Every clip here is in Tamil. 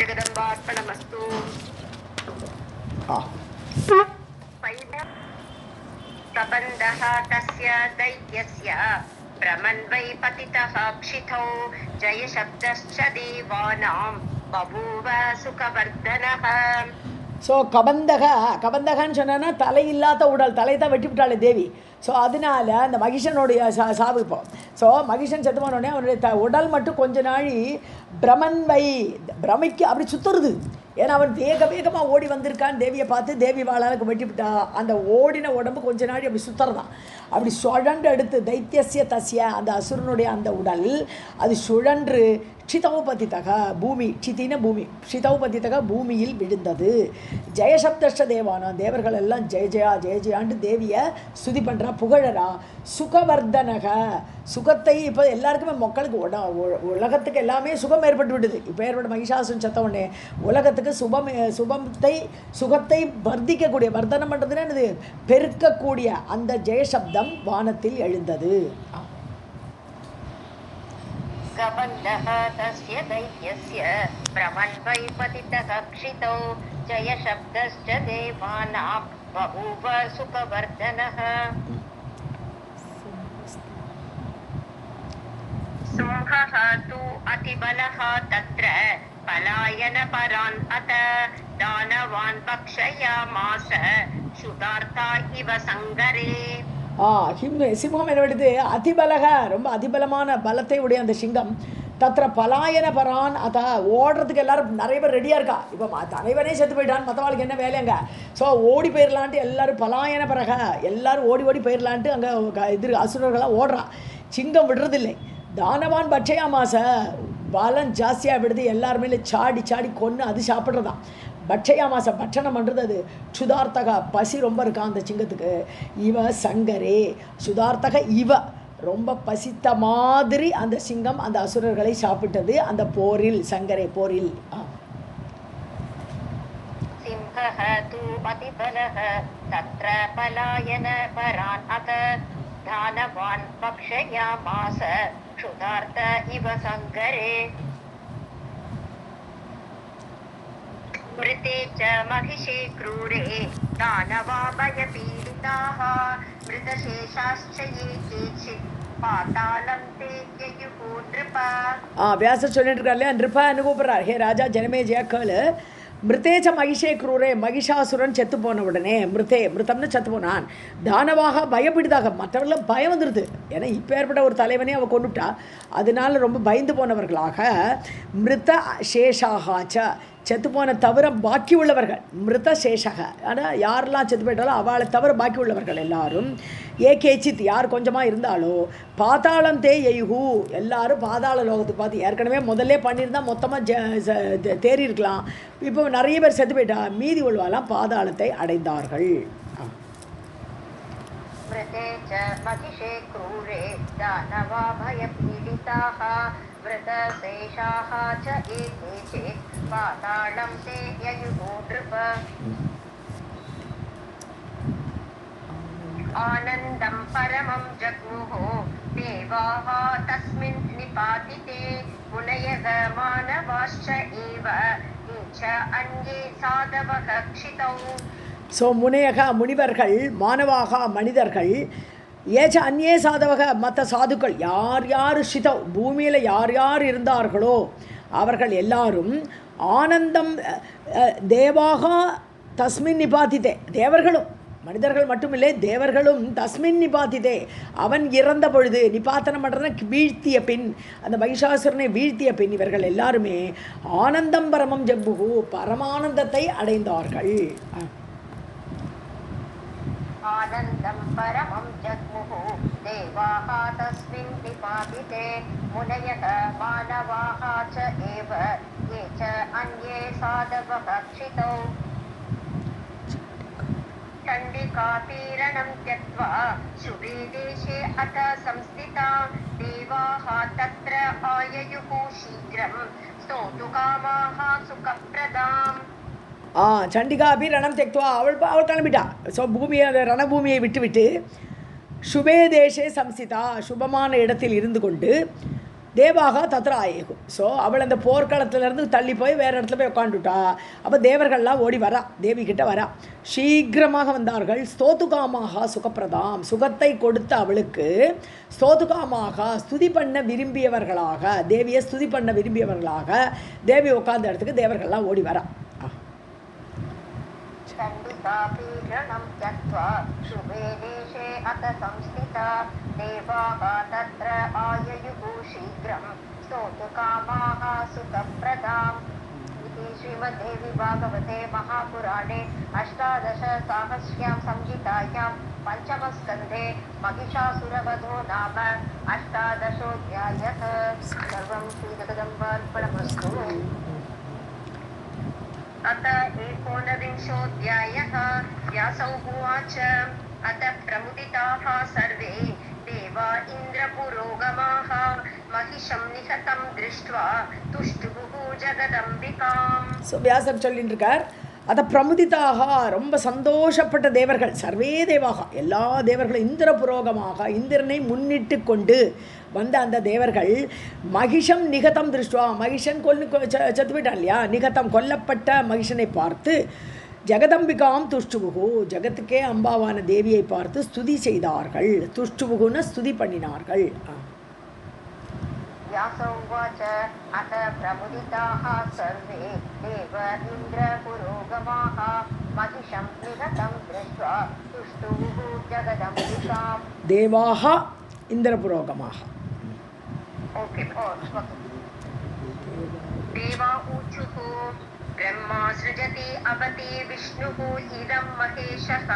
जगदम्बार्पणमस्तु। प्रबन्धः तस्य दैत्यस्य भ्रमन्वै पतितः क्षितौ जयशब्दश्च देवानां बभूव सुखवर्धनः. ஸோ கபந்தகன்னு சொன்னா தலை இல்லாத உடல், தலையை தான் வெட்டி விட்டாள் தேவி. ஸோ அதனால அந்த மகிஷனுடைய சாவு இப்போ. ஸோ மகிஷன் செத்து போனோடனே அவனுடைய உடல் மட்டும் கொஞ்ச நாளி பிரமிக்கு அப்படி சுற்றுறது. ஏன்னா அவன் வேகமாக ஓடி வந்திருக்கான், தேவியை பார்த்து தேவி வாழாலுக்கு வெட்டி விட்டா. அந்த ஓடின உடம்பு கொஞ்ச நாளி அப்படி சுற்றுறதான். அப்படி சுழன்று எடுத்து தைத்தியசிய தசிய அந்த அசுரனுடைய அந்த உடல் அது சுழன்று க்ஷிதௌபதிதக பூமி, க்ஷிதின பூமி, க்ஷிதௌபதிதக பூமியில் விழுந்தது. ஜெயசப்தஷ்ட தேவானா தேவர்கள் எல்லாம் ஜெய ஜெயா ஜெய ஜெயான்ட்டு தேவியை ஸ்துதி பண்ணுறா, புகழறா. சுகவர்தனக சுகத்தை இப்போ எல்லாருக்குமே மக்களுக்கு உலகத்துக்கு எல்லாமே சுகம் ஏற்பட்டு விடுது. இப்போ ஏற்பட்ட மகிஷாசுரன் செத்த உடனே உலகத்துக்கு சுகத்தை வர்த்திக்கக்கூடிய, வர்த்தனம் பண்ணுறதுன்னா என்னது, பெருக்கக்கூடிய அந்த ஜெயசப்தம் வானத்தில் எழுந்தது. कबन्धः तस्य दैत्यस्य भ्रमन्वै पतितः क्षितौ जयशब्दश्च देवानां बभूव सुखवर्धनः. सिंहः तु अतिबलः तत्र पलायनपरान् अत दानवान् भक्षयामास क्षुधार्ता इव सङ्गरे. சிம்ஹம் என்ன விடுது, அதிபலக ரொம்ப அதிபலமான பலத்தை உடைய அந்த சிங்கம். தத்திர பலாயன பரான் அத ஓடுறதுக்கு எல்லாரும் நிறைய பேர் ரெடியாக இருக்கா. இப்போ தலைவனே செத்து போயிட்டான், மற்றவாளுக்கு என்ன வேலைங்க. ஸோ ஓடி போயிடலான்ட்டு எல்லாரும் பலாயன பரக எல்லாரும் ஓடி போயிடலான்ட்டு அங்கே இது அசுரர்களாக ஓடுறான். சிங்கம் விடுறதில்லை. தானவான் பட்சயாமாச பலம் ஜாஸ்தியாக விடுது, எல்லாருமே சாடி கொன்று அது சாப்பிட்றதான். பட்சயாமாச பட்சணம் பண்ணுறது அது. சுதார்த்தக பசி ரொம்ப இருக்கா அந்த சிங்கத்துக்கு. இவ சங்கரே சுதார்த்தக இவ ரொம்ப பசித்த மாதிரி அந்த சிங்கம் அந்த அசுரர்களை சாப்பிட்டது அந்த போரில், சங்கரே போரில். சிம்ஹः தூ அதிபலः தத்ர பலாயன பரான் அத தானவான் பக்ஷயாமாஸ க்ஷுதார்த்த இவ சங்கரே. मृते च महिषे क्रूरे दानवा भयपीडिताः मृतशेषाश्च ये केचित् पातालं ते ययुः नृप. வியாசர் சொல்லிட்டு இருக்கார் இல்லையா, நிருப்பான்னு கூப்பிட்றார். ஹே ராஜா ஜனமேஜயா கேளு, மிருத்தேச்ச மகிஷே குரூரே மகிஷாசுரன் செத்து போன உடனே மிருத்தம்னு செத்து போனான். தானவாக பயப்பிடிதாக மற்றவர்களும் பயம் வந்துடுது. ஏன்னா இப்போ ஏற்பட்ட ஒரு தலைவனே அவள் கொண்டுட்டா, அதனால ரொம்ப பயந்து போனவர்களாக. மிருத சேஷாகாச்ச செத்து போன தவிர பாக்கி உள்ளவர்கள், மிருத சேஷக ஆனால் யாரெல்லாம் செத்து போயிட்டாலும் அவளை தவிர பாக்கி உள்ளவர்கள் எல்லாரும். கேச்சித் யார் கொஞ்சமாக இருந்தாலோ பாதாளம் தே எய்ஹூ எல்லாரும் பாதாள லோகத்துக்கு பார்த்து ஏற்கனவே முதல்ல பண்ணியிருந்தால் மொத்தமாக தேறி இருக்கலாம். இப்போ நிறைய பேர் செத்து போயிட்டா, மீதி உள்ளவாலாம் பாதாளத்தை அடைந்தார்கள். मृते च महिषे क्रूरे दानवा भयपीडिताः मृतशेषाः च एते चेत् पातालं ते ययुः नृप. आनन्दं परमं जग्मुः देवाः तस्मिन् निपातिते मुनयः मानवाश्च एव ये च अन्ये साधवः क्षितौ. ஸோ முனையக முனிவர்கள், மானவாக மனிதர்கள், ஏச்ச அந்நே சாதவக மற்ற சாதுக்கள் யார் யார் ஷிதவ் பூமியில் யார் யார் இருந்தார்களோ அவர்கள் எல்லாரும் ஆனந்தம் தேவாக தஸ்மின் நிபாதித்தே தேவர்களும் மனிதர்கள் மட்டுமில்லை தேவர்களும் தஸ்மின் நிபாதித்தே அவன் இறந்த பொழுது நிபாத்தனம் பண்ணுறதுனா வீழ்த்திய பின் அந்த மகிஷாசுரனை வீழ்த்திய பின் இவர்கள் எல்லாருமே ஆனந்தம் பரமம் ஜம்புகு பரமானந்தத்தை அடைந்தார்கள். आनन्दं परमं जग्मुः देवाः तस्मिन् निपातिते मुनयः मानवाः च एव ये च अन्ये साधवः क्षितौ. चण्डिकातीरणं त्यक्त्वा शुभे देशे अथ संस्थिता देवाः तत्र आययुः शीघ्रं स्तोतुकामाः सुखप्रदाम्. சண்டிகாபி ரணம் தெக்துவா அவள் கிளம்பிட்டா. ஸோ பூமியை ரணபூமியை விட்டுவிட்டு சுபே தேசே சம்சிதா சுபமான இடத்தில் இருந்து கொண்டு தேவாக தத்ர ஆயேகு. ஸோ அவள் அந்த போர்க்களத்திலேருந்து தள்ளி போய் வேறு இடத்துல போய் உட்காந்துட்டா. அப்போ தேவர்கள்லாம் ஓடி வரா, தேவி கிட்ட வரா. சீக்கிரமாக வந்தார்கள். ஸ்தோதுகாமாக சுகப்பிரதாம், சுகத்தை கொடுத்த அவளுக்கு ஸ்தோதுகாமாக ஸ்துதி பண்ண விரும்பியவர்களாக, தேவியை ஸ்துதி பண்ண விரும்பியவர்களாக தேவி உட்கார்ந்த இடத்துக்கு தேவர்கள்லாம் ஓடி வரா. चण्डिकापीठनं त्यक्त्वा शुभे देशे अथ संस्थिता देवाः तत्र आययुः शीघ्रं स्तोतुकामाः सुखप्रदाम् इति श्रीमद्देवी भागवते महापुराणे अष्टादशसाहस्र्यां संहितायां पञ्चमस्कन्धे महिषासुरवधो नाम अष्टादशोऽध्यायः. सर्वं श्रीजगदम्बार्पणमस्तु. अत एकोनविंशोऽध्यायः. व्यासौ उवाच अत प्रमुदिताः सर्वे देवा इन्द्रपुरोगमाः महिषं निहतं दृष्ट्वा तुष्टुः जगदम्बिकाम्. ஸோ வியாசர் சொல்லிட்டு இருக்கார், அதை பிரமுதிதாக ரொம்ப சந்தோஷப்பட்ட தேவர்கள், சர்வே தேவாக எல்லா தேவர்களும் இந்திர புரோகமாக இந்திரனை முன்னிட்டு கொண்டு வந்த அந்த தேவர்கள் மகிஷம் நிகதம் திருஷ்டுவா, மகிஷன் செத்து போயிட்டான் இல்லையா, நிகதம் கொல்லப்பட்ட மகிஷனை பார்த்து ஜெகதம்பிகாம் துஷ்டுபுகு, ஜகத்துக்கே அம்பாவான தேவியை பார்த்து ஸ்துதி செய்தார்கள். துஷ்டுபுகுன்னு ஸ்துதி பண்ணினார்கள். व्यासोवाच अथ प्रमुदिताः सर्वे देव इन्द्रपुरोगमाः महिषं निहतं दृष्ट्वा तुष्टुः जगदम्बिकाम्. தேவாக இந்திரபுரோகமாக. ओके. देवा ऊचुः ब्रह्मा सृजति अवति विष्णुः इदं महेशः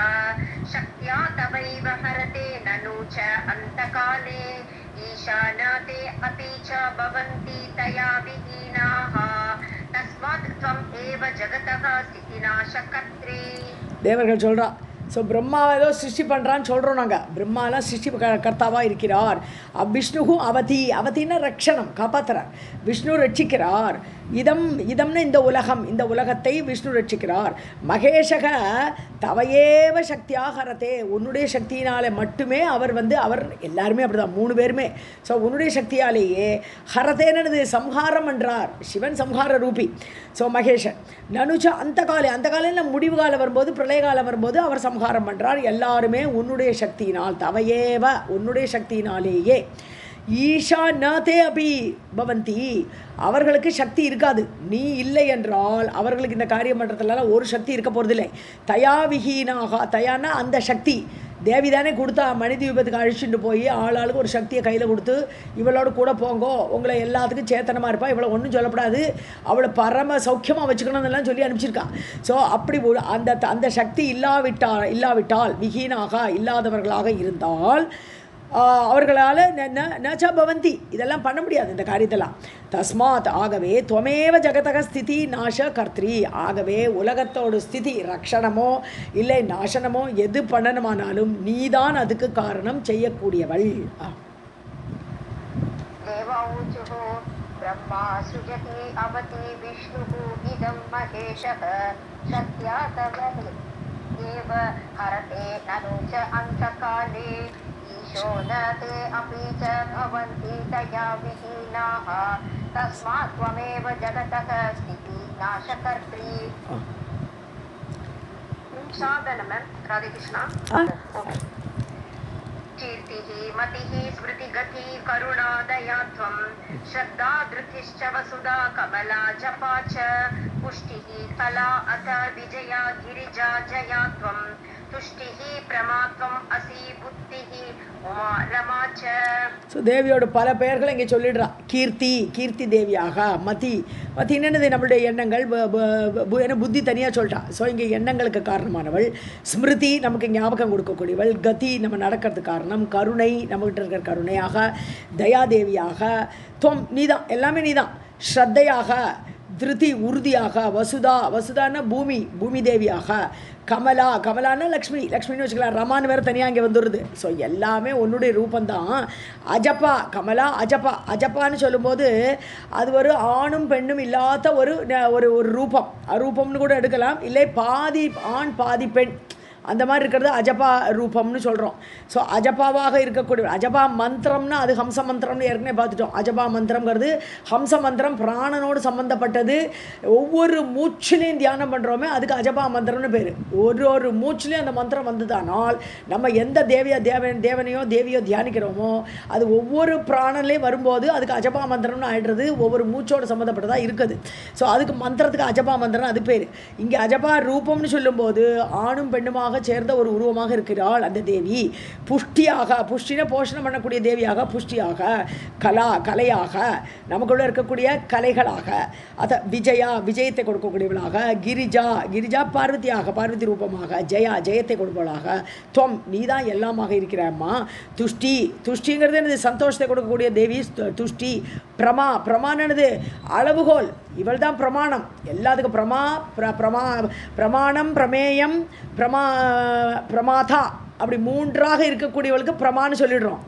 शक्त्या तवैव हरते ननु च अन्तकाले ईशानते अपि च भवन्ति तया विहीनाः तस्मात् त्वम् एव जगतः स्थितिनाशकर्त्री. தேவர்கள் சொல்கிறா, ஸோ பிரம்மா ஏதோ சிருஷ்டி பண்ணுறான்னு சொல்கிறோம் நாங்கள். பிரம்மாலாம் சிருஷ்டி கர்த்தாவாக இருக்கிறார். விஷ்ணுவும் அவதி, அவதின்னா ரக்ஷணம், காப்பாற்றுறார். விஷ்ணு ரட்சிக்கிறார். இதம்னு இந்த உலகம், இந்த உலகத்தை விஷ்ணு ரட்சிக்கிறார். மகேஷக தவையேவ சக்தியாக ஹரதே, உன்னுடைய சக்தியினாலே மட்டுமே அவர் அவர் எல்லாருமே அப்படி தான், 3 பேருமே. ஸோ உன்னுடைய சக்தியாலேயே ஹரதேனது சம்ஹாரம் என்றார். சிவன் சம்ஹார ரூபி. ஸோ மகேஷன் நனுச்ச அந்த காலையில் முடிவு காலம் வரும்போது, பிரளய காலம் வரும்போது அவர் சம்ஹாரம் பண்ணுறார். எல்லாருமே உன்னுடைய சக்தியினால், தவையேவ உன்னுடைய சக்தியினாலேயே. ஈஷா நதே அபி பவந்தி, அவர்களுக்கு சக்தி இருக்காது. நீ இல்லை என்றால் அவர்களுக்கு இந்த காரியம் பண்ணுறதுலாம் ஒரு சக்தி இருக்க போகிறதில்லை. தயா விஹீனாக, தயானா அந்த சக்தி தேவி தானே கொடுத்தா. மனித விபத்துக்கு அழிச்சுட்டு போய் ஆளாளுக்கு ஒரு சக்தியை கையில் கொடுத்து, இவளோட கூட போங்கோ, உங்களை எல்லாத்துக்கும் சேத்தனமாக இருப்பா, இவளை ஒன்றும் சொல்லப்படாது, அவளை பரம சௌக்கியமாக வச்சுக்கணும்னு சொல்லி அனுப்பிச்சிருக்கா. ஸோ அப்படி அந்த சக்தி இல்லாவிட்டால் விஹீனாக இல்லாதவர்களாக இருந்தால் அவர்களால் நச்சா பவந்தி, இதெல்லாம் பண்ண முடியாது இந்த காரியத்தெல்லாம். தஸ்மாத் ஆகவே துவமேவ ஜகதக ஸ்திதி நாச கர்த்ரி, ஆகவே உலகத்தோட ஸ்திதி ரக்ஷணமோ இல்லை நாசனமோ எது பண்ணணுமானாலும் நீதான் அதுக்கு காரணம் செய்யக்கூடியவள். ब्रह्मा सृजति अवति विष्णुः इदं महेशः शक्त्या तव एव हरते ननु च अन्तकाले ईशो न ते अपि च भवन्ति तया विहीनाः तस्मात् त्वमेव जगतः स्थितिनाशकर्त्री. साधनं राधे कृष्णा. कीर्तिः मतिः स्मृतिगति करुणादया त्वं श्रद्धा धृतिश्च वसुधा कमला जपा च पुष्टिः कला अथ विजया गिरिजा जया त्वं तुष्टिः प्रमात्वम् असि बुद्धिः उमा रमा च. ஸோ தேவியோட பல பெயர்களை இங்கே சொல்லிடுறா. கீர்த்தி தேவியாக, மத்தின்னு நம்மளுடைய எண்ணங்கள், புத்தி தனியாக சொல்லிட்டா. ஸோ இங்கே எண்ணங்களுக்கு காரணமானவள். ஸ்மிருதி நமக்கு ஞாபகம் கொடுக்கக்கூடியவள். கதி நம்ம நடக்கிறதுக்கு காரணம். கருணை நம்மகிட்ட இருக்கிற கருணையாக. தயாதேவியாக. துவம் நீதான், எல்லாமே நீதான். ஸ்ரத்தையாக, திருதி உறுதியாக. வசுதான பூமி தேவியாக. கமலான லக்ஷ்மின்னு வச்சுக்கலாம். ரமான்னு வேறு தனியாக இங்கே வந்துடுது. ஸோ எல்லாமே உன்னுடைய ரூபந்தான். அஜப்பா, கமலா அஜப்பான்னு சொல்லும்போது அது ஒரு ஆணும் பெண்ணும் இல்லாத ஒரு ரூபம். அரூபம்னு கூட எடுக்கலாம். இல்லை பாதி ஆண் பாதி பெண், அந்த மாதிரி இருக்கிறது அஜபா ரூபம்னு சொல்கிறோம். ஸோ அஜபாவாக இருக்கக்கூடிய அஜபா மந்திரம்னா அது ஹம்ச மந்திரம்னு ஏற்கனவே பார்த்துட்டோம். அஜபா மந்திரம்ங்கிறது ஹம்ச மந்திரம், பிராணனோடு சம்மந்தப்பட்டது. ஒவ்வொரு மூச்சிலையும் தியானம் பண்ணுறோமே அதுக்கு அஜபா மந்திரம்னு பேர். ஒரு மூச்சிலையும் அந்த மந்திரம் வந்ததானால் நம்ம எந்த தேவனையோ தேவியோ தியானிக்கிறோமோ அது ஒவ்வொரு பிராணன்லேயும் வரும்போது அதுக்கு அஜபா மந்திரம்னு ஆயிடுறது. ஒவ்வொரு மூச்சோடு சம்மந்தப்பட்டதாக இருக்குது. ஸோ அதுக்கு மந்திரத்துக்கு அஜபா மந்திரம் அது பேர். இங்கே அஜபா ரூபம்னு சொல்லும்போது ஆணும் பெண்ணுமாக சேர்ந்த ஒரு உருவமாக இருக்கிறாள் அந்த தேவி. புஷ்டியாக, புஷ்டின போஷணம் பண்ணக்கூடிய தேவியாக, புஷ்டியாக, கலையாக, நமக்குள்ளே இருக்கக்கூடிய கலைகளாக, அதை விஜயத்தை கொடுக்கக்கூடியவளாக, கிரிஜா பார்வதியாக, பார்வதி ரூபமாக, ஜெயத்தை கொடுப்பவளாக, துவம் நீதான் எல்லாமாக இருக்கிறாம்மா. துஷ்டிங்கிறது என்னது? சந்தோஷத்தை கொடுக்கக்கூடிய தேவி துஷ்டி. பிரமானது அளவுகோல், இவள் தான் பிரமாணம் எல்லாத்துக்கும். பிரமாணம், பிரமேயம், பிரமாதா, அப்படி மூன்றாக இருக்கக்கூடியவளுக்கு பிரமான்னு சொல்லிடுறோம்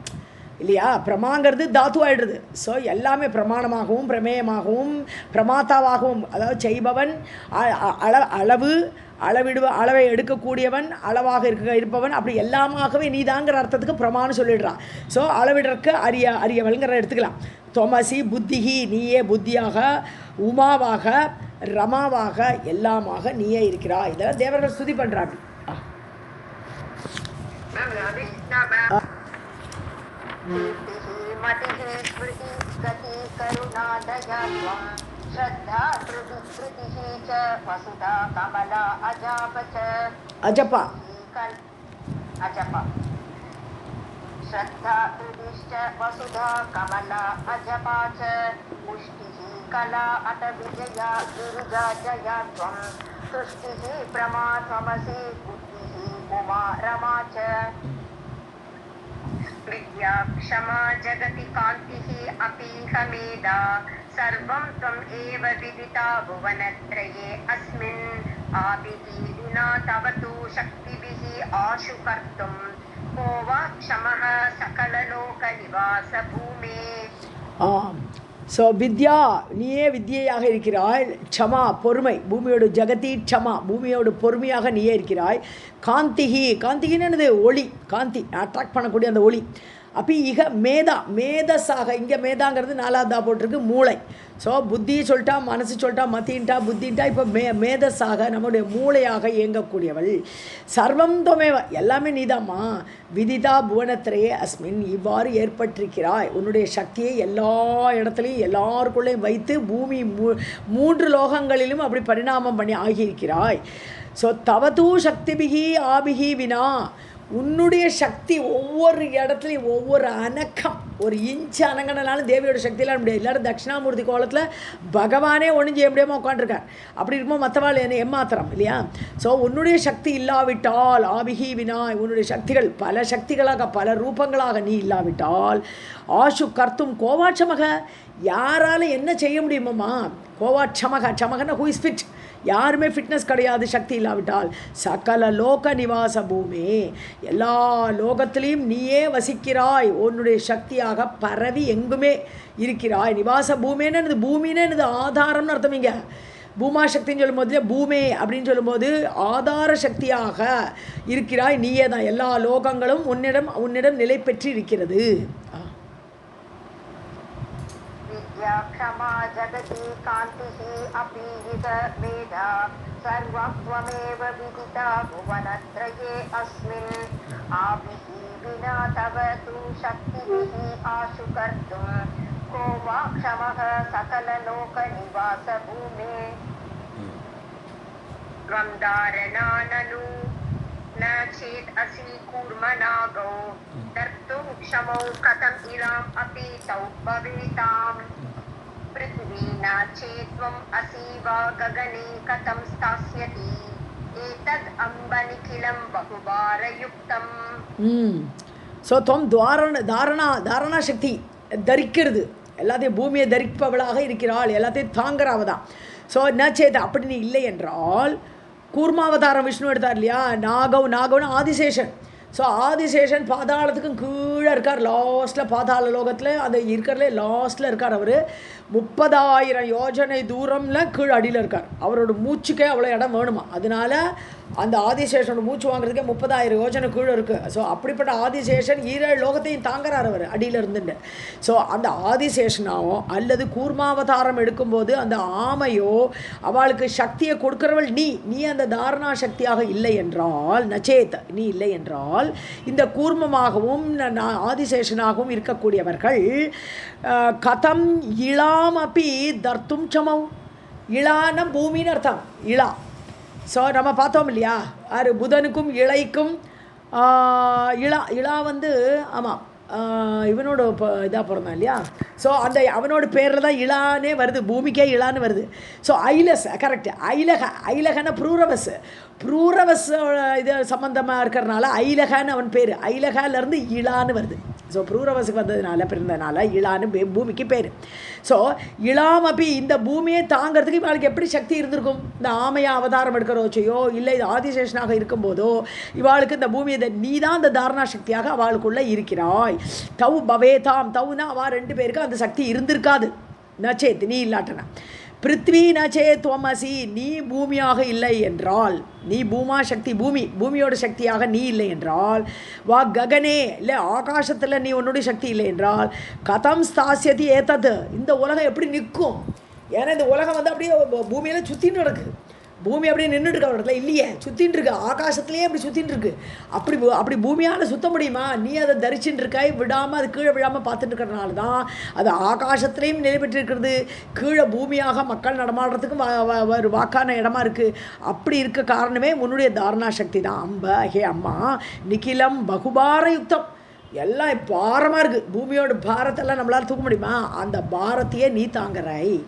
இல்லையா? பிரமாங்கிறது தாத்து ஆயிடுறது. ஸோ எல்லாமே பிரமாணமாகவும் பிரமேயமாகவும் பிரமாத்தாவாகவும், அதாவது செய்பவன், அளவை எடுக்கக்கூடியவன், அளவாக இருப்பவன், அப்படி எல்லாமாகவே நீதாங்கிற அர்த்தத்துக்கு பிரமான்னு சொல்லிடுறான். ஸோ அளவிடற்கு அரியவள்ங்கிற எடுத்துக்கலாம். தொமசி புத்திகி, நீயே புத்தியாக, உமாவாக, ரமாவாக, எல்லாமாக நீயே இருக்கிறாய். இதெல்லாம் தேவர்கள் ஸ்துதி பண்ணுறாங்க. அஜபா श्रद्धा कृतिश्च वसुधा कमला अजपा च पुष्टिः कला अत विजया गिरिजा जया त्वं तुष्टिः प्रमा त्वमसि बुद्धिः उमा रमा च विद्या क्षमा जगति कान्तिः अपीह मेधा सर्वं त्वम् एव विदिता भुवनत्रये अस्मिन् आभिः विना तव तु शक्तिभिः आशु कर्तुं क्षमः सकललोक निवास भूमे. ஸோ வித்யா, நீயே வித்யையாக இருக்கிறாய். க்ஷமா, பொறுமை, பூமியோட ஜெகதி க்ஷமா, பூமியோட பொறுமையாக நீயே இருக்கிறாய். காந்திகின்னு என்னது? ஒளி, காந்தி அட்ராக்ட் பண்ணக்கூடிய அந்த ஒளி. அப்போ இக மேதஸாக, இங்கே மேதாங்கிறது நாலாவதா போட்டிருக்கு, மூளை. ஸோ புத்தி சொல்லிட்டா, மனசு சொல்லிட்டா, மத்தின்ட்டா, புத்தின்ட்டா, இப்போ மேதஸாக நம்முடைய மூளையாக இயங்கக்கூடியவள். சர்வம் தொமேவ, எல்லாமே நீதாம்மா. விதிதா புவனத்திரையே அஸ்மின், இவ்வாறு ஏற்பட்டிருக்கிறாய். உன்னுடைய சக்தியை எல்லா இடத்துலையும் எல்லாருக்குள்ளேயும் வைத்து பூமி மூன்று லோகங்களிலும் அப்படி பரிணாமம் பண்ணி ஆகியிருக்கிறாய். ஸோ தவது சக்திபிகி ஆபிகி வினா, உன்னுடைய சக்தி ஒவ்வொரு இடத்துலையும் ஒவ்வொரு அணக்கம், ஒரு இன்ச்சு அணங்கினாலும் தேவியோட சக்தியெல்லாம் முடியாது. எல்லோரும் தட்சிணாமூர்த்தி கோலத்தில் பகவானே ஒன்றும் செய்ய முடியாமல் உட்காந்துருக்கார். அப்படி இருக்கும்போது மற்றவாள் என்ன எம்மாத்திரம் இல்லையா? ஸோ உன்னுடைய சக்தி இல்லாவிட்டால், ஆபிகி வினாய், உன்னுடைய சக்திகள் பல சக்திகளாக பல ரூபங்களாக நீ இல்லாவிட்டால், ஆஷு கர்த்தும் கோவாட்சமக, யாரால் என்ன செய்ய முடியுமாம்மா? கோவாட்சமகன்னா ஹூ இஸ் ஃபிட், யாருமே ஃபிட்னஸ் கிடையாது சக்தி இல்லாவிட்டால். சகல லோக நிவாச பூமி, எல்லா லோகத்திலையும் நீயே வசிக்கிறாய். உன்னுடைய சக்தியாக பரவி எங்குமே இருக்கிறாய். நிவாச பூமின்னு என்னது? பூமின்னு என்னது? ஆதாரம்னு அர்த்தம். இங்கே பூமா சக்தின்னு சொல்லும்போது, பூமே அப்படின்னு சொல்லும்போது ஆதார சக்தியாக இருக்கிறாய் நீயே தான். எல்லா லோகங்களும் உன்னிடம் நிலை பெற்று இருக்கிறது. क्षमा जगति कान्तिः अपीहित मेधा सर्वं त्वमेव विदिता भुवनत्रये अस्मिन् आभिः विना तव तु शक्तिभिः आशु कर्तुं को वा क्षमः सकललोकनिवास भूमे. त्वं धारणाननु न चेत् असि कूर्मनागौ तर्तुं क्षमौ कथम् इलाम् अपि तौ भवेताम्. पृथ्वी न चेत्त्वम् असि वा गगने कथं स्थास्यति एतद् अम्बनिखिलं बहुभारयुक्तम्. ஸோ துவம் தாரணா சக்தி, தரிக்கிறது, எல்லாத்தையும் பூமியை தரிப்பவளாக இருக்கிறாள், எல்லாத்தையும் தாங்குறவ தான். ஸோ நச்சேது, அப்படி நீ இல்லை என்றால், கூர்மாவதாரம் விஷ்ணு எடுத்தார் இல்லையா? நாகவ்னு ஆதிசேஷன். ஸோ ஆதிசேஷன் பாதாளத்துக்கும் கீழே இருக்கார், லாஸ்ட்டில் பாதாள லோகத்தில் அந்த இருக்கிறதுலே லாஸ்ட்டில் இருக்கார். அவர் 30,000 யோஜனை தூரம்ல கீழே அடியில் இருக்கார். அவரோட மூச்சுக்கே அவ்வளோ இடம் வேணுமா. அதனால அந்த ஆதிசேஷனோட மூச்சு வாங்குறதுக்கே 30,000 யோஜனை கீழே இருக்குது. ஸோ அப்படிப்பட்ட ஆதிசேஷன் 7 லோகத்தையும் தாங்குறார் அவர் அடியில் இருந்துட்டு. ஸோ அந்த ஆதிசேஷனாவோ அல்லது கூர்மாவதாரம் எடுக்கும்போது அந்த ஆமையோ அவளுக்கு சக்தியை கொடுக்குறவள் நீ அந்த தாரணா சக்தியாக இல்லை என்றால், நச்சேத் நீ இல்லை என்றால், இந்த கூர்மமாகவும் ஆதிசேஷனாகவும் இருக்கக்கூடியவர்கள் கதம் இளாம் அப்பி தர்த்தும் சமம். இளான பூமின்னு அர்த்தம், இளா. ஸோ நம்ம பார்த்தோம் இல்லையா, யார் புதனுக்கும் இளைக்கும் இளா வந்து ஆமாம் இவனோட இதாக பிறந்தான் இல்லையா. ஸோ அந்த அவனோட பேரில் தான் இளானே வருது, பூமிக்கே இளான்னு வருது. ஸோ ஐலஸ் கரெக்ட், ஐலகன ப்ரூரவஸ் இது சம்மந்தமாக இருக்கிறனால ஐலகான்னு அவன் பேர், ஐலகாலேருந்து இளான்னு வருது. ஸோ ப்ரூரவஸுக்கு வந்ததுனால பிறந்ததுனால இளான்னு பூமிக்கு பேர். ஸோ இளாம் அப்படி இந்த பூமியை தாங்கிறதுக்கு இவளுக்கு எப்படி சக்தி இருந்திருக்கும்? இந்த ஆமையா அவதாரம் எடுக்கிறோச்சையோ இல்லை இது ஆதிசேஷனாக இருக்கும்போதோ இவாளுக்கு இந்த பூமியை நீ தான் இந்த தாரணா சக்தியாக அவளுக்குள்ளே இருக்கிறாய். தவ் பவேதாம், தவுனா அவள் 2 பேருக்கு அந்த சக்தி இருந்திருக்காது. நச்சேத் நீ இல்லாட்டனா. பிருத்வி நச்சே துவமசி, நீ பூமியாக இல்லை என்றால், நீ பூமா சக்தி பூமியோட சக்தியாக நீ இல்லை என்றால், வா ககனே இல்லை ஆகாசத்தில் நீ உன்னுடைய சக்தி இல்லை என்றால், கதம் ஸ்தாசியதி ஏத்தது, இந்த உலகம் எப்படி நிற்கும்? ஏன்னா இந்த உலகம் வந்து அப்படியே பூமியில் சுற்றின்னு நடக்குது. பூமி அப்படியே நின்றுட்டு இருக்க இடத்துல இல்லையே, சுற்றின்னு இருக்கு, ஆகாசத்துலேயே அப்படி சுற்றின்னு இருக்கு. அப்படி பூமியால் சுத்த முடியுமா? நீ அதை தரிச்சுட்டு இருக்காய், விடாமல் அது கீழே விழாமல் பார்த்துட்டு இருக்கிறதுனால தான் அது ஆகாசத்துலேயும் நிலை பெற்றிருக்கிறது. கீழே பூமியாக மக்கள் நடமாடுறதுக்கும் ஒரு வாக்கான இடமா இருக்குது. அப்படி இருக்க காரணமே உன்னுடைய தாரணா சக்தி தான். ஹே அம்மா, நிகிலம் பகுபார யுக்தம், எல்லாம் பாரமாக இருக்குது. பூமியோட பாரத்தெல்லாம் நம்மளால் தூக்க முடியுமா? அந்த பாரத்தையே நீ தாங்குறாய்.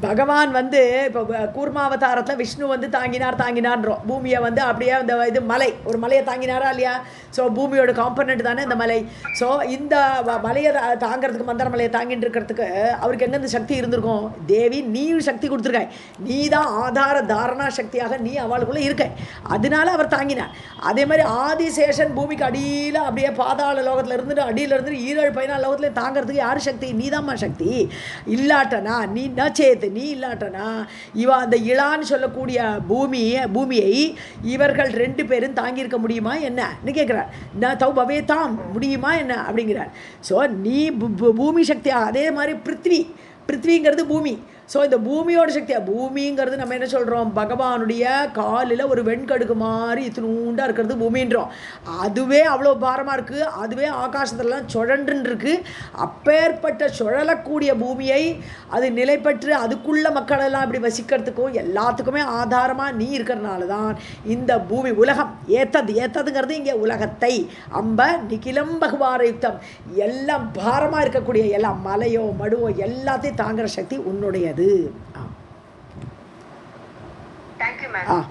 பகவான் வந்து இப்போ கூர்மாவதாரத்தில் விஷ்ணு வந்து தாங்கினார்ன்றோம். பூமியை வந்து அப்படியே அந்த இது ஒரு மலையை தாங்கினாரா இல்லையா? ஸோ பூமியோட காம்பனண்ட் தானே இந்த மலை. ஸோ இந்த மலையை தாங்கிறதுக்கு, மந்திர மலையை தாங்கிட்டு இருக்கிறதுக்கு அவருக்கு எங்கேருந்து சக்தி இருந்திருக்கும்? தேவி நீ சக்தி கொடுத்துருக்காய், நீ தான் ஆதார தாரணா சக்தியாக நீ அவளுக்குள்ளே இருக்க, அதனால அவர் தாங்கினார். அதே மாதிரி ஆதிசேஷன் பூமிக்கு அடியில் அப்படியே பாதாள லோகத்தில் இருந்துட்டு அடியில் இருந்துட்டு 7-14 லோகத்தில் தாங்கிறதுக்கு யார் சக்தி? நீ தான்மா சக்தி. இல்லாட்டனா நீ நச்சேத்து, நீ இல்லாட்டனா அந்த இளான்னு சொல்லக்கூடிய பூமியை இவர்கள் 2 பேரும் தாங்கியிருக்க முடியுமா என்னன்னு கேட்குறார். நான் தவ் பவேதாம், முடியுமா என்ன அப்படிங்கிறார். ஸோ நீ பூமி சக்தியாக, அதே மாதிரி பிருத்விங்கிறது பூமி. ஸோ இந்த பூமியோட சக்தியாக, பூமிங்கிறது நம்ம என்ன சொல்கிறோம்? பகவானுடைய காலில் ஒரு வெண்கடுக்கு மாதிரி இத்தினூண்டாக இருக்கிறது பூமின்றோம். அதுவே அவ்வளோ பாரமாக இருக்குது, அதுவே ஆகாசத்துலலாம் சுழன்றுன்னு இருக்குது. அப்பேற்பட்ட சுழலக்கூடிய பூமியை அது நிலை பெற்று அதுக்குள்ள மக்களெல்லாம் இப்படி வசிக்கிறதுக்கும் எல்லாத்துக்குமே ஆதாரமாக நீ இருக்கிறதுனால தான் இந்த பூமி உலகம் ஏத்ததுங்கிறது இங்கே உலகத்தை நிகிலம் பகுபார யுக்தம், எல்லாம் பாரமாக இருக்கக்கூடிய எல்லாம் மலையோ மடுவோ எல்லாத்தையும் தாங்குற சக்தி உன்னுடையது. Thank you, ma'am.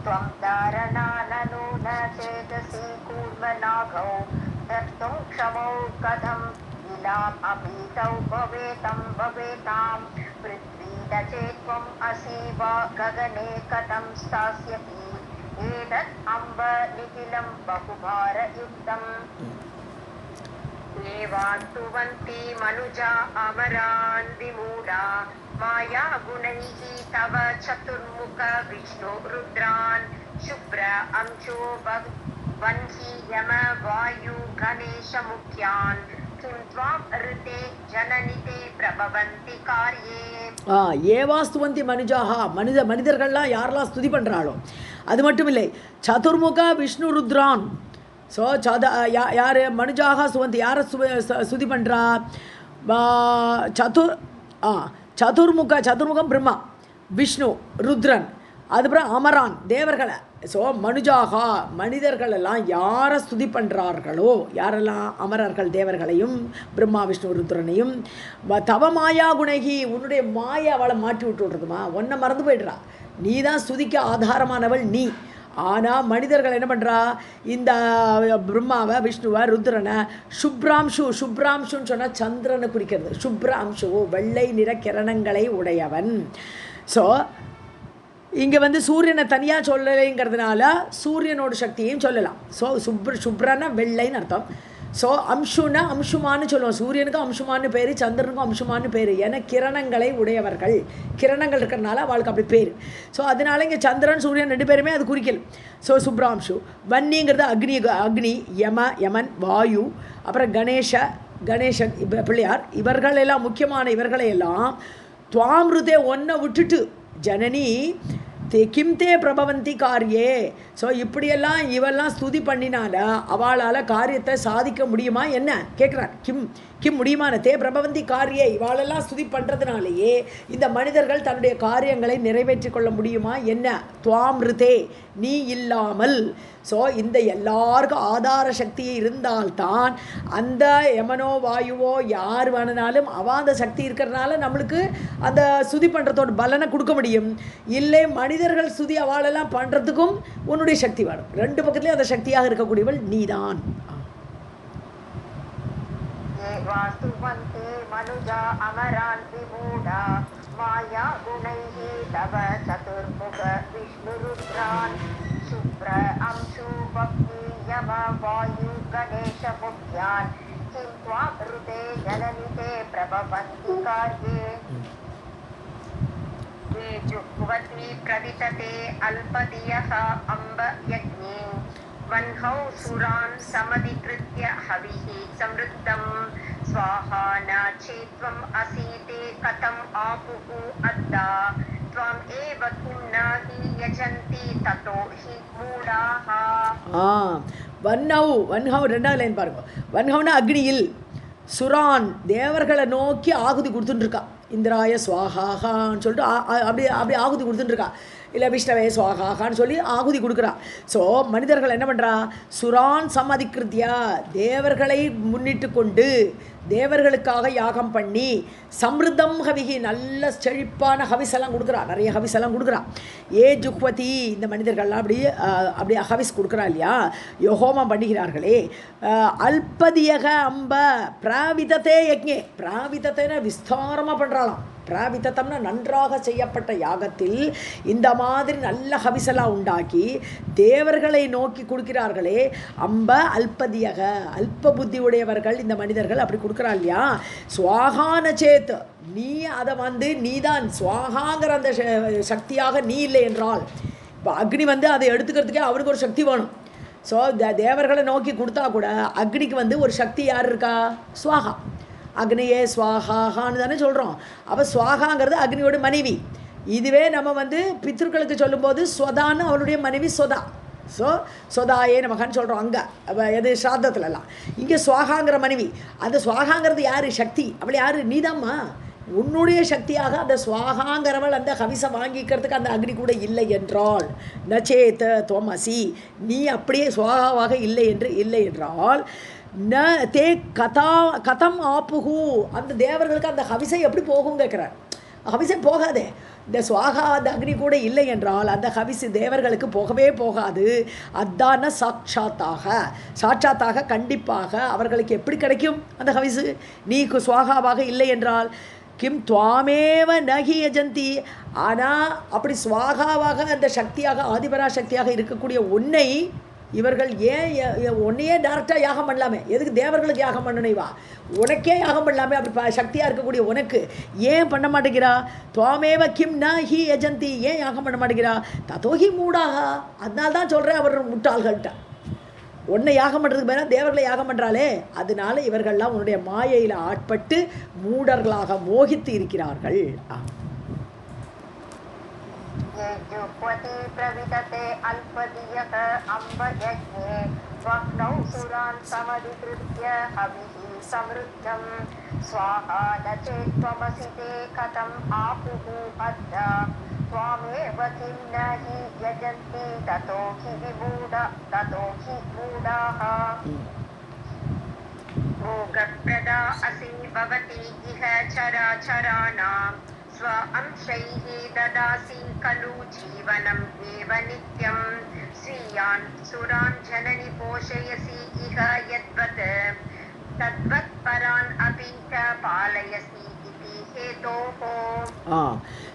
त्वं धारणाननु न चेतसि कूर्मनागौ दत्तुं क्षमौ कथं लीलाम् अपीतौ भवेतां पृथ्वी न चेत्त्वम् असि वा गगने कथं स्थास्यति एतत् अम्ब निखिलं बहुभारयुक्तम् एवास्तुवन्ति मनुजा अमरान् विमूढा माया गुणैः तव चतुर्मुख विष्णु रुद्रान् शुभ्र अंशो वह्नि यम वायु गणेश मुख्यान् किं त्वां ऋते जननिते प्रभवन्ति कार्ये. ஏவாஸ்துவந்தி மனுஜாகா, மனிதர்கள்லாம் யாரெல்லாம் ஸ்துதி பண்ணுறாளோ அது மட்டும் இல்லை, சதுர்முக விஷ்ணு ருத்ரான். ஸோ யார் மனுஜாக சுவந்தி, யாரை ஸ்துதி பண்ணுறா? சதுர்முகம் பிரம்மா, விஷ்ணு, ருத்ரன், அதுக்கப்புறம் அமரான் தேவர்களை. ஸோ மனுஜாகா மனிதர்களெல்லாம் யாரை ஸ்துதி பண்ணுறார்களோ, யாரெல்லாம் அமரர்கள் தேவர்களையும் பிரம்மா விஷ்ணு ருத்ரனையும், தவ மாயா குணகி, உன்னுடைய மாயை அவளை மாட்டி விட்டு விட்றதுமா, ஒன்றை மறந்து போய்ட்றா. நீ தான் ஸ்துதிக்க ஆதாரமானவள் நீ. ஆனால் மனிதர்கள் என்ன பண்ணுறா? இந்த பிரம்மாவை விஷ்ணுவை ருத்ரனை சுப்ராம்சுன்னு சொன்னால் சந்திரனை குறிக்கிறது. சுப்ராம்சு வெள்ளை நிற கிரணங்களை உடையவன். ஸோ இங்கே வந்து சூரியனை தனியாக சொல்லலைங்கிறதுனால சூரியனோட சக்தியையும் சொல்லலாம். ஸோ சுப்ரன்னா வெள்ளைன்னு அர்த்தம், ஸோ அம்சுன்னா அம்சுமான்னு சொல்லுவோம். சூரியனுக்கும் அம்சுமான்னு பேர், சந்திரனுக்கும் அம்சுமான்னு பேர். ஏன்னா கிரணங்களை உடையவர்கள், கிரணங்கள் இருக்கிறனால அவளுக்கு அப்படி பேர். ஸோ அதனால இங்கே சந்திரன் சூரியன் 2 பேருமே அது குறிக்கல். ஸோ சுப்ராம்சு. வன்னிங்கிறது அக்னி, யமன், வாயு, அப்புறம் கணேசன் பிள்ளையார், இவர்கள் எல்லாம் முக்கியமான இவர்களை எல்லாம் துவாமிருதே ஒன்றை விட்டுட்டு ஜனனி கிம் தே பிரபவந்தி காரியே. ஸோ இப்படியெல்லாம் இவெல்லாம் ஸ்துதி பண்ணினால அவளால் காரியத்தை சாதிக்க முடியுமா என்ன கேட்குறான். கிம் முடியுமான தே பிரபவந்தி காரியே, இவாளெல்லாம் ஸ்துதி பண்ணுறதுனாலேயே இந்த மனிதர்கள் தன்னுடைய காரியங்களை நிறைவேற்றி கொள்ள முடியுமா என்ன. துவாமிருதே நீ இல்லாமல். ஸோ இந்த எல்லாருக்கும் ஆதார சக்தி இருந்தால்தான் அந்த யமனோ வாயுவோ யார் வேணுனாலும் அந்த சக்தி இருக்கிறதுனால நம்மளுக்கு அந்த ஸ்துதி பண்ணுறதோட பலனை கொடுக்க முடியும். இல்லை மனிதர்கள் ஸ்துதி அவளெல்லாம் பண்ணுறதுக்கும் உன்னுடைய சக்தி வேணும். 2 பக்கத்துலேயும் அந்த சக்தியாக இருக்கக்கூடியவள் நீதான். மனுஜா அமரான் விமூடா மாயா குணைஹி தவ சதுர்முக விஷ்ணுருத்ரான் சுப்ர அம்சு பக்தி யம வாயு கணேஷ முக்யான் கிம் த்வாம் ருதே ஜனனிதே பிரபவந்தி கார்யே ये जुह्वति प्रवितते अल्पदियः अम्ब यज्ञे वह्नौ सुरान् समधिकृत्य हविः समृद्धं स्वाहा न चेत्त्वम् असीते कथम् आपुः अद्दा त्वम् एव किं न हि यजन्ति ततो हि मूढाः. வன்ஹவ் 2வது லைன் பாருங்க. வன்ஹவ்னா அக்னியில், சுரான் தேவர்களை நோக்கி ஆகுதி கொடுத்துட்டுருக்கா. இந்திராய சுவாகான்னு சொல்லிட்டு அப்படி ஆகுதி கொடுத்துட்டுருக்கா. இல்லை விஷ்ணவே சுவாகான்னு சொல்லி ஆகுதி கொடுக்குறா. ஸோ மனிதர்கள் என்ன பண்ணுறா, சுரான் சம்மதிக்கிருத்தியா தேவர்களை முன்னிட்டு கொண்டு தேவர்களுக்காக யாகம் பண்ணி சம்ருத்தம் ஹவிகி நல்ல செழிப்பான ஹவிஸெல்லாம் கொடுக்குறா, நிறைய ஹவிஸெல்லாம் கொடுக்குறா. ஜுஹ்வதி இந்த மனிதர்கள்லாம் அப்படி ஹவிஸ் கொடுக்குறா இல்லையா, ஹோமம் பண்ணுகிறார்களே. அல்பதியக அம்ப பிராவிதத்தே யக்ஞே, பிராவிதத்தைன்னா விஸ்தாரமாக பண்ணுறாளாம். பிராவிதத்தம்னா நன்றாக செய்யப்பட்ட யாகத்தில் இந்த மாதிரி நல்ல ஹவிசெல்லாம் உண்டாக்கி தேவர்களை நோக்கி கொடுக்கிறார்களே. அம்ப அல்பதியக அல்ப புத்தி உடையவர்கள் இந்த மனிதர்கள் அப்படி கொடுக்குறா இல்லையா. சுவாகான சேத் நீ அதை நீதான் சுவாகாங்கிற அந்த சக்தியாக நீ இல்லை என்றால், இப்போ அக்னி அதை எடுத்துக்கிறதுக்கே அவருக்கு ஒரு சக்தி வேணும். ஸோ தேவர்களை நோக்கி கொடுத்தா கூட அக்னிக்கு ஒரு சக்தி யார் இருக்கா, சுவாகா. அக்னியே ஸ்வாகான்னு தானே சொல்கிறோம். அப்போ ஸ்வாகாங்கிறது அக்னியோட மனைவி. இதுவே நம்ம பித்ருக்களுக்கு சொல்லும்போது ஸ்வதான்னு அவனுடைய மனைவி சொதா. ஸோ சொதாயே நமகான்னு சொல்கிறோம் அங்கே எது ஸ்ராத்தத்துலலாம். இங்கே ஸ்வாகாங்கிற மனைவி. அந்த ஸ்வாகாங்கிறது யார், சக்தி. அவள் யார், நீதாம்மா. உன்னுடைய சக்தியாக அந்த ஸ்வாகாங்கிறவள் அந்த ஹவிசை வாங்கிக்கிறதுக்கு அந்த அக்னி கூட இல்லை என்றால், நச்சேத துவமசி நீ அப்படியே ஸ்வாகாவாக இல்லை என்றால் ந தே கதம் ஆப்புகு அந்த தேவர்களுக்கு அந்த ஹவிசை எப்படி போகும் கேட்குறார். ஹவிசை போகாதே. இந்த சுவாகா அந்த அக்னி கூட இல்லை என்றால் அந்த ஹவிசு தேவர்களுக்கு போகவே போகாது. அதான சாட்சாத்தாக கண்டிப்பாக அவர்களுக்கு எப்படி கிடைக்கும் அந்த ஹவிசு, நீ சுவாகாவாக இல்லை என்றால். கிம் துவாமேவ நகி யஜந்தி, ஆனால் அப்படி சுவாகாவாக அந்த சக்தியாக ஆதிபரா சக்தியாக இருக்கக்கூடிய உன்னை இவர்கள் உன்னையே டேரெக்டாக யாகம் பண்ணலாமே. எதுக்கு தேவர்களுக்கு யாகம் பண்ணணும், வா உனக்கே யாகம் பண்ணலாமே. அப்படி சக்தியாக இருக்கக்கூடிய உனக்கு ஏன் பண்ண மாட்டேங்கிறா. துவாமேவ கிம் ந ஹி யஜந்தி, ஏன் யாகம் பண்ண மாட்டேங்கிறா. ததோஹி மூடாக, அதனால தான் சொல்கிறேன் அவர் முட்டாள்கள்கிட்ட. உன்னை யாகம் பண்ணுறதுக்கு மேலே தேவர்களை யாகம் பண்ணுறாளே, அதனால இவர்கள்லாம் உன்னுடைய மாயையில் ஆட்பட்டு மூடர்களாக மோகித்து இருக்கிறார்கள். जुह्वति प्रवितते अल्पदियः अम्ब यज्ञे वह्नौ सुरान् समधिकृत्य हविः समृद्धं स्वाहा न चेत्त्वमसि ते कथम् आपुः अद्दा त्वामेव किं न हि यजन्ति ततो हि मूढाः. भोगप्रदा असि भवति इह चराचराणां स्व अंशैः ददासि खलु जीवनम् एव नित्यं स्वीयान् सुरान् जननि पोषयसि इह यद्वत् तद्वत् परान् अपि च पालयसि इति हेतोः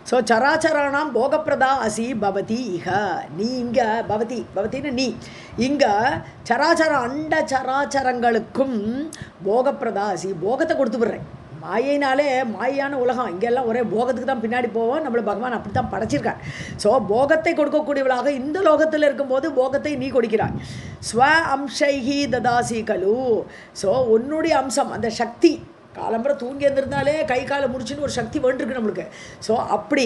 ஸோ சராச்சராணாம் போகப்பிரதா அசி பவதி இக நீ இங்கே பவத்தின்னு நீ இங்கே சராச்சர அண்ட சராச்சரங்களுக்கும் போகப்பிரதா அசி போகத்தை கொடுத்து விடுறேன். மாயினாலே மாயான உலகம் இங்கெல்லாம் ஒரே போகத்துக்கு தான் பின்னாடி போவோம். நம்மளை பகவான் அப்படி தான் படைச்சிருக்கார். ஸோ போகத்தை கொடுக்கக்கூடியவளாக இந்த லோகத்தில் இருக்கும்போது போகத்தை நீ கொடுக்கிறாய். ஸ்வ அம்சைஹி ததாசி கலு. ஸோ உன்னுடைய அம்சம் அந்த சக்தி காலம்புற தூங்கி இருந்திருந்தாலே கை காலை முடிச்சுன்னு ஒரு சக்தி வேண்டிருக்கு நம்மளுக்கு. ஸோ அப்படி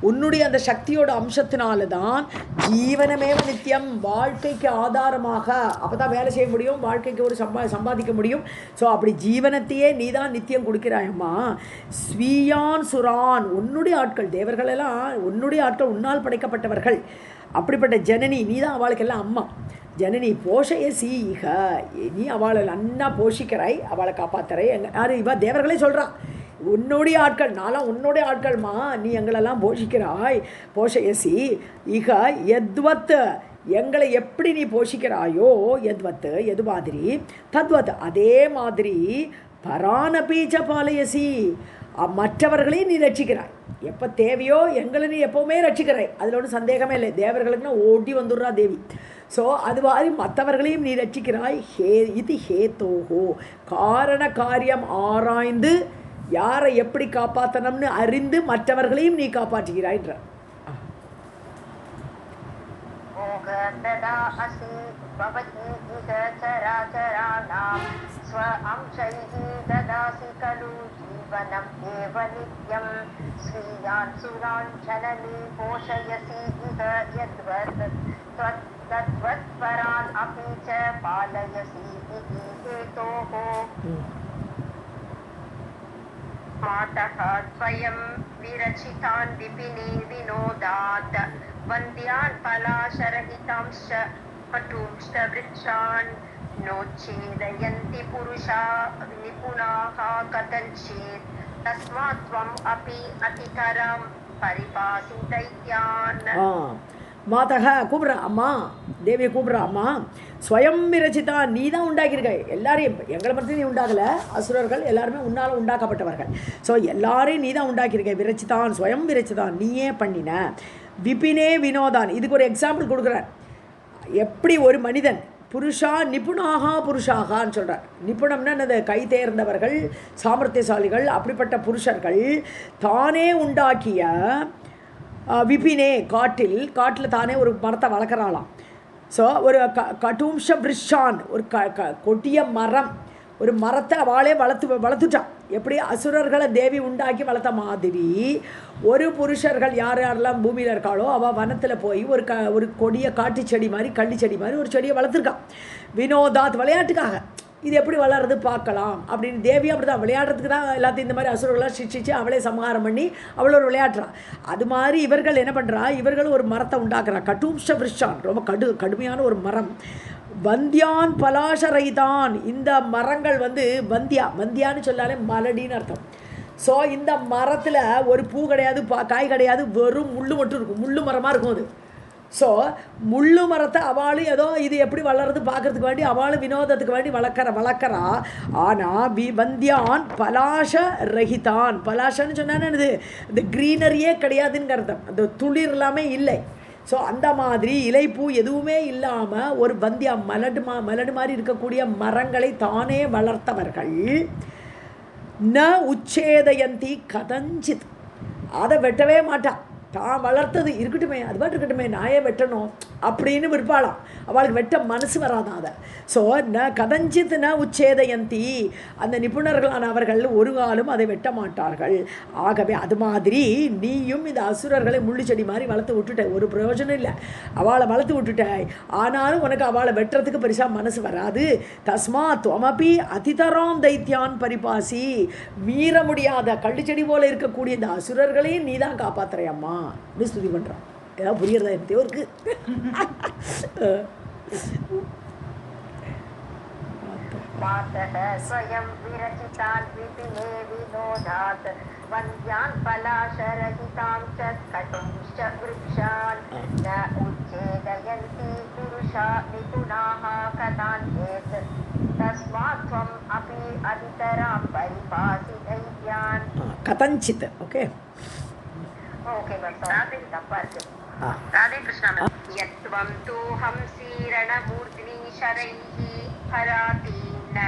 உன்னுடைய அந்த சக்தியோட அம்சத்தினால தான் ஜீவனமேவ நித்தியம் வாழ்க்கைக்கு ஆதாரமாக அப்போ தான் வேலை செய்ய முடியும், வாழ்க்கைக்கு ஒரு சம்பாதிக்க முடியும். ஸோ அப்படி ஜீவனத்தையே நீ தான் நித்தியம் கொடுக்கிறாயம்மா. ஸ்வீயான் சுரான் உன்னுடைய ஆட்கள் தேவர்களெல்லாம் உன்னுடைய ஆட்கள் உன்னால் படைக்கப்பட்டவர்கள். அப்படிப்பட்ட ஜனனி நீ தான் அவளுக்கெல்லாம் அம்மா. ஜனனி போஷயசி இக நீ அவளை நன்னா போஷிக்கிறாய், அவளை காப்பாத்துறாய். யார் இவ தேவர்களே சொல்கிறான் உன்னுடைய ஆட்கள் நான்லாம் உன்னுடைய ஆட்கள்மா, நீ எங்களெல்லாம் போஷிக்கிறாய். போஷயசி இக எத்வத் எங்களை எப்படி நீ போஷிக்கிறாயோ எத்வத்து எது மாதிரி தத்வத் அதே மாதிரி பரானபீச்ச பாலயசி மற்றவர்களையும் நீ ரட்சிக்கிறாய். எப்போ தேவையோ எங்களை நீ எப்போவுமே ரட்சிக்கிறாய். அதில் ஒன்றும் சந்தேகமே இல்லை. தேவர்களுக்குன்னா ஓடி வந்துடுறா தேவி. ஸோ அது மாதிரி மற்றவர்களையும் நீ ரட்சிக்கிறாய். இது ஹேத்தோஹோ காரண காரியம் ஆராய்ந்து யாரை எப்படி காப்பாற்றணும்னு அறிந்து மற்றவர்களையும் நீ காப்பாற்றுகிறாய்ன்ற. तद्वत्परान् अपि च पालयसि इति हेतोः मातः स्वयं विरचितान् विपिने विनोदात् वन्द्यान् पलाशरहितांश्च कटुंश्च वृक्षान् नोच्छेदयन्ति पुरुषा निपुणाः कथञ्चित् तस्मात् त्वम् अपि अतितरं परिपासि दैत्यान्. மாதக கூப்பிட்ற அம்மா தேவியை கூப்பிட்ற அம்மா ஸ்வயம் விரச்சிதா நீ தான் உண்டாக்கியிருக்க எல்லாரையும். எங்களை மட்டும் நீ உண்டாகலை, அசுரர்கள் எல்லாருமே உன்னால் உண்டாக்கப்பட்டவர்கள். ஸோ எல்லாரையும் நீ தான் உண்டாக்கியிருக்க. விரச்சிதான் ஸ்வயம் விரச்சிதான் நீயே பண்ணின. விபினே வினோதான் இதுக்கு ஒரு எக்ஸாம்பிள் கொடுக்குறார். எப்படி ஒரு மனிதன் புருஷா நிபுணாகா புருஷாகான்னு சொல்கிறார். நிபுணம்னா என்னது கை தேர்ந்தவர்கள் சாமர்த்தியசாலிகள். அப்படிப்பட்ட புருஷர்கள் தானே உண்டாக்கிய விபினே காட்டில் தானே ஒரு மரத்தை வளர்க்குறாளாம். ஸோ ஒரு கட்டும்ஷ பிரிஷான் ஒரு கொடிய மரம் ஒரு மரத்தை அவளே வளர்த்துட்டான். எப்படி அசுரர்களை தேவி உண்டாக்கி வளர்த்த மாதிரி ஒரு புருஷர்கள் யார் யாரெல்லாம் பூமியில் இருக்காளோ அவள் வனத்தில் போய் ஒரு கொடிய காட்டு செடி மாதிரி கள்ளி செடி மாதிரி ஒரு செடியை வளர்த்துருக்கான். வினோதாத் விளையாட்டுக்காக இது எப்படி வளர்றது பார்க்கலாம் அப்படின்னு. தேவி அப்படி தான் விளையாடுறதுக்கு தான் எல்லாத்தையும் இந்த மாதிரி அசுரர்களாக சிக்ஷிச்சு அவளே சம்ஹாரம் பண்ணி அவளை ஒரு விளையாடுறான். அது மாதிரி இவர்கள் என்ன பண்ணுறா, இவர்கள் ஒரு மரத்தை உண்டாக்குறா. கட்டும்ஷ விருஷான் ரொம்ப கடுமையான ஒரு மரம். வந்தியான் பலாசரைதான் இந்த மரங்கள் வந்தியான்னு சொன்னாலே மலடின்னு அர்த்தம். ஸோ இந்த மரத்தில் ஒரு பூ கிடையாது, காய் கிடையாது, வெறும் முள் மட்டும் இருக்கும். முள்ளு மரமாக இருக்கும் அது. ஸோ முள்ளு மரத்தை அவளும் ஏதோ இது எப்படி வளர்றது பார்க்குறதுக்கு வேண்டி அவளும் வினோதத்துக்கு வேண்டி வளர்க்குறா. ஆனால் வந்தியான் பலாஷ ரஹிதான். பலாஷன்னு சொன்னானே இது இந்த க்ரீனரியே கிடையாதுன்னு அர்த்தம். அந்த துளிர் எல்லாமே இல்லை. ஸோ அந்த மாதிரி இலைப்பூ எதுவுமே இல்லாமல் ஒரு வந்தியா மலடு மாதிரி இருக்கக்கூடிய மரங்களை தானே வளர்த்தவர்கள். ந உச்சேதயந்தி கதஞ்சித் அதை வெட்டவே மாட்டான். தான் வளர்த்தது இருக்கட்டுமே, அது பாட்டு இருக்கட்டுமே, நாயே வெட்டணும் அப்படின்னு விற்பாளாம். அவளுக்கு வெட்ட மனசு வராதான் அதை. ஸோ கதஞ்சித் ந உச்சேதயந்தி அந்த நிபுணர்களான அவர்கள் ஒரு காலம் அதை வெட்ட மாட்டார்கள். ஆகவே அது மாதிரி நீயும் இந்த அசுரர்களை முள்ளு செடி மாதிரி வளர்த்து விட்டுட்ட, ஒரு பிரயோஜனம் இல்லை. அவளை வளர்த்து விட்டுட்டாய், ஆனாலும் உனக்கு அவளை வெட்டுறதுக்கு பெருசாக மனசு வராது. தஸ்மாத் துவமபி அதிதராம் தைத்தியான் பரிபாசி மீற முடியாத கள்ளுச்செடி போல இருக்கக்கூடிய இந்த அசுரர்களையும் நீ தான் காப்பாத்துறையம்மா ஸ்துதி பண்ணுறான். ஏதாவது புரியறதா எப்படியோ இருக்கு. मातः स्वयं विरचितान् विपिने विनोदात् वन्द्यान् पलाशरहितां च कटुंश्च वृक्षान् न उच्छेदयन्ति पुरुषा निपुणाः कदाचित् तस्मात् त्वम् अपि अधितरां परिपासि दैत्यान्. கதஞ்சித். ஓகே ஓகே ராதே தப்பா இருக்கு. ராதே கிருஷ்ணா. யத்வம் தூ ஹம்சீரணமூர்த்தினி ஷரைஹி ஹராதீன்